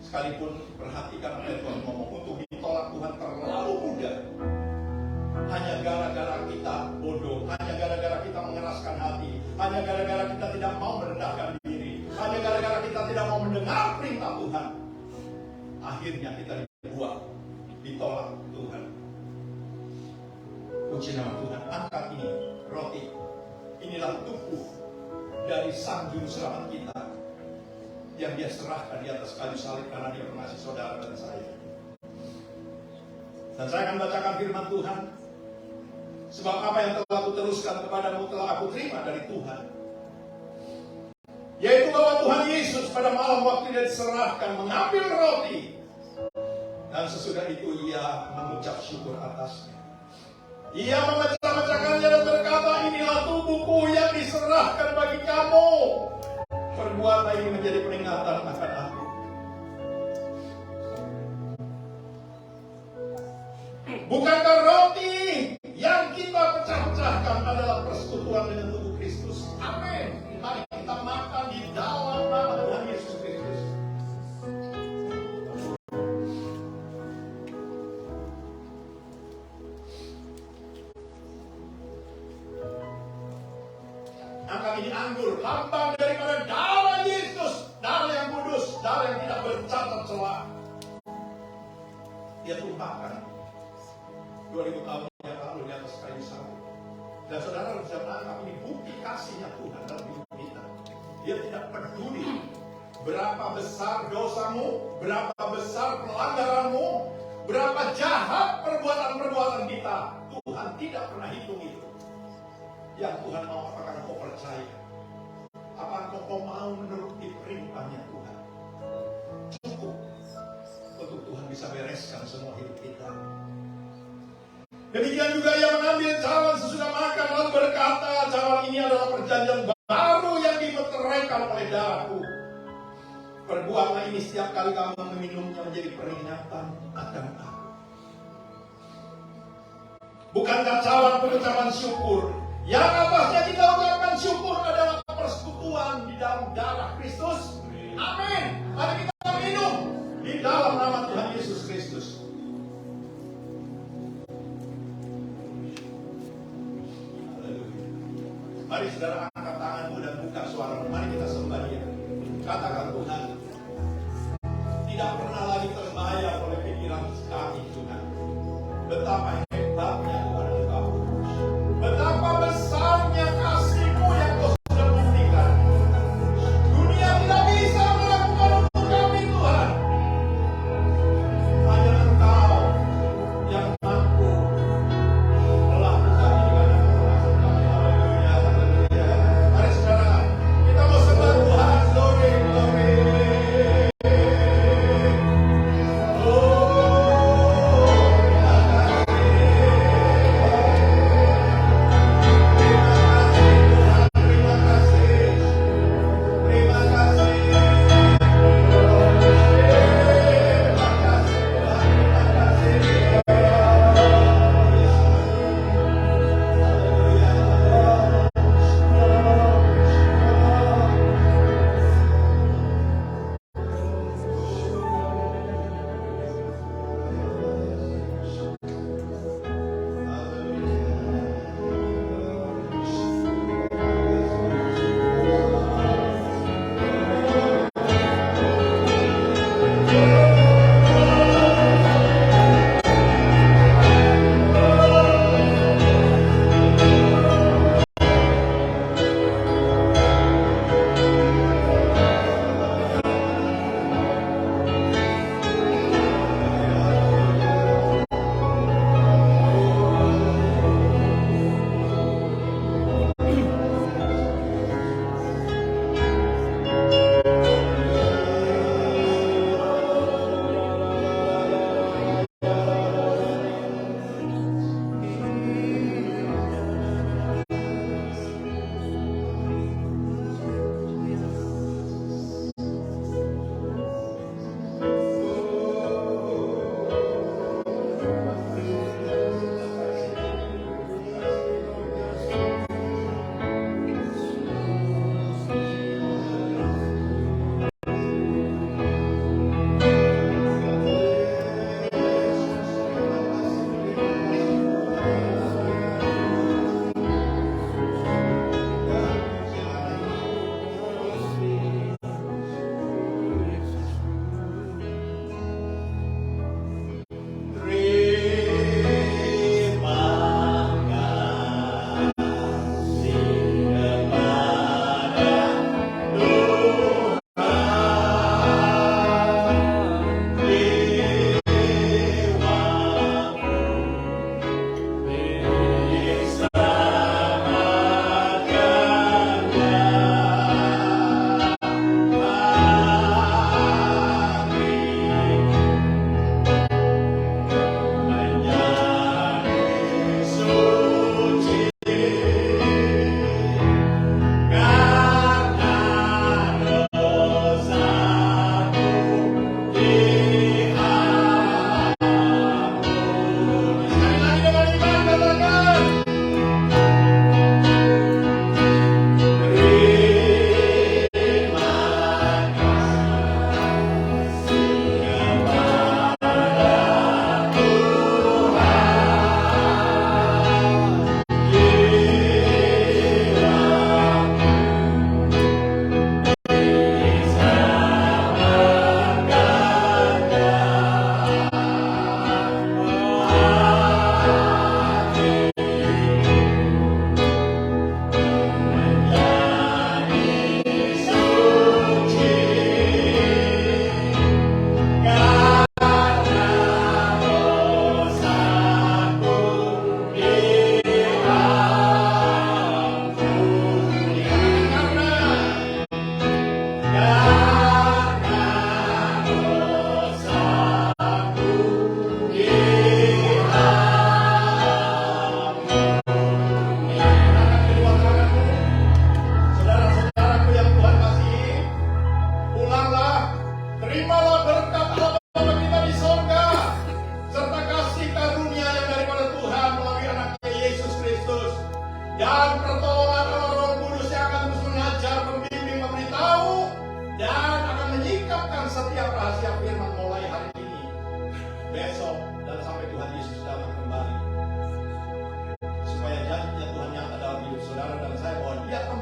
[SPEAKER 1] Sekalipun perhatikan apa yang Tuhan ngomong, untuk ditolak Tuhan terlalu mudah. Hanya gara-gara kita bodoh, hanya gara-gara kita mengeraskan hati, hanya gara-gara kita tidak mau merendahkan diri, hanya gara-gara kita tidak mau mendengar perintah Tuhan, akhirnya kita dibuang, ditolak Tuhan. Puji nama Tuhan. Angkat ini roti, inilah tubuh dari Sang Juru Selamat kita yang dia serahkan di atas kayu salib karena dia mengasihi saudara dan saya. Dan saya akan bacakan firman Tuhan. Sebab apa yang telah aku teruskan kepadamu telah aku terima dari Tuhan, yaitu bahwa Tuhan Yesus pada malam waktu dia diserahkan mengambil roti, dan sesudah itu ia mengucap syukur atasnya. Ia memecah-mecahkannya dan berkata, inilah tubuhku yang diserahkan bagi kamu. Perbuatlah ini menjadi peringatan akan aku. Bukankah roti yang kita pecah-pecahkan adalah persekutuan dengan tubuh Kristus? Amin. Mari kita makan di dalam nama Tuhan Yesus Kristus. Angkat ini anggur, lambang daripada darah Yesus, darah yang kudus, darah yang tidak bercacat celah. Dia tumpahkan 2000 tahun yang lalu di atas kayu salib. Dan saudara bisa menangkap ini bukti kasihnya Tuhan dalam hidup kita. Dia tidak peduli berapa besar dosamu, berapa besar pelanggaranmu, berapa jahat perbuatan-perbuatan kita. Tuhan tidak pernah hitung itu. Yang Tuhan mau, apakah engkau percaya? Apakah engkau mau menuruti perintahnya Tuhan? Cukup untuk Tuhan bisa bereskan semua hidup kita. Demikian juga ia mengambil cawan sesudah makan lalu berkata, cawan ini adalah perjanjian baru yang dimeteraikan oleh darahku. Perbuatlah ini setiap kali kamu meminumnya menjadi peringatan akan aku. Bukankah cawan pengucapan syukur yang atasnya kita ucapkan syukur adalah persekutuan di dalam darah Kristus? Amin. Mari kita minum di dalam nama Tuhan Yesus Kristus. Mari saudara angkat tanganmu dan buka suaramu. Mari kita sembah Dia. Katakan, Tuhan, tidak pernah lagi terbayang oleh pikiran kami Tuhan betapa hebatnya Tuhan Engkau, betapa besarnya kasih-Mu yang Kau sudah buktikan. Dunia tidak bisa melakukan untuk kami Tuhan. Hanya Engkau yang mampu melakukan ini karena Kau. Haleluya.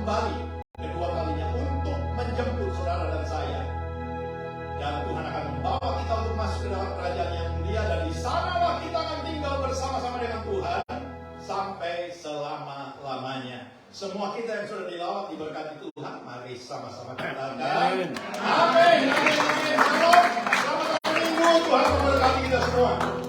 [SPEAKER 1] kembali kedua kalinya untuk menjemput saudara dan saya. Dan Tuhan akan membawa kita untuk masuk ke dalam kerajaan yang mulia, dan di sanalah kita akan tinggal bersama-sama dengan Tuhan sampai selama-lamanya. Semua kita yang sudah dilawat diberkati Tuhan, mari sama-sama katakan amin. Amin. Amin. Selamat minggu, Tuhan memberkati kita semua.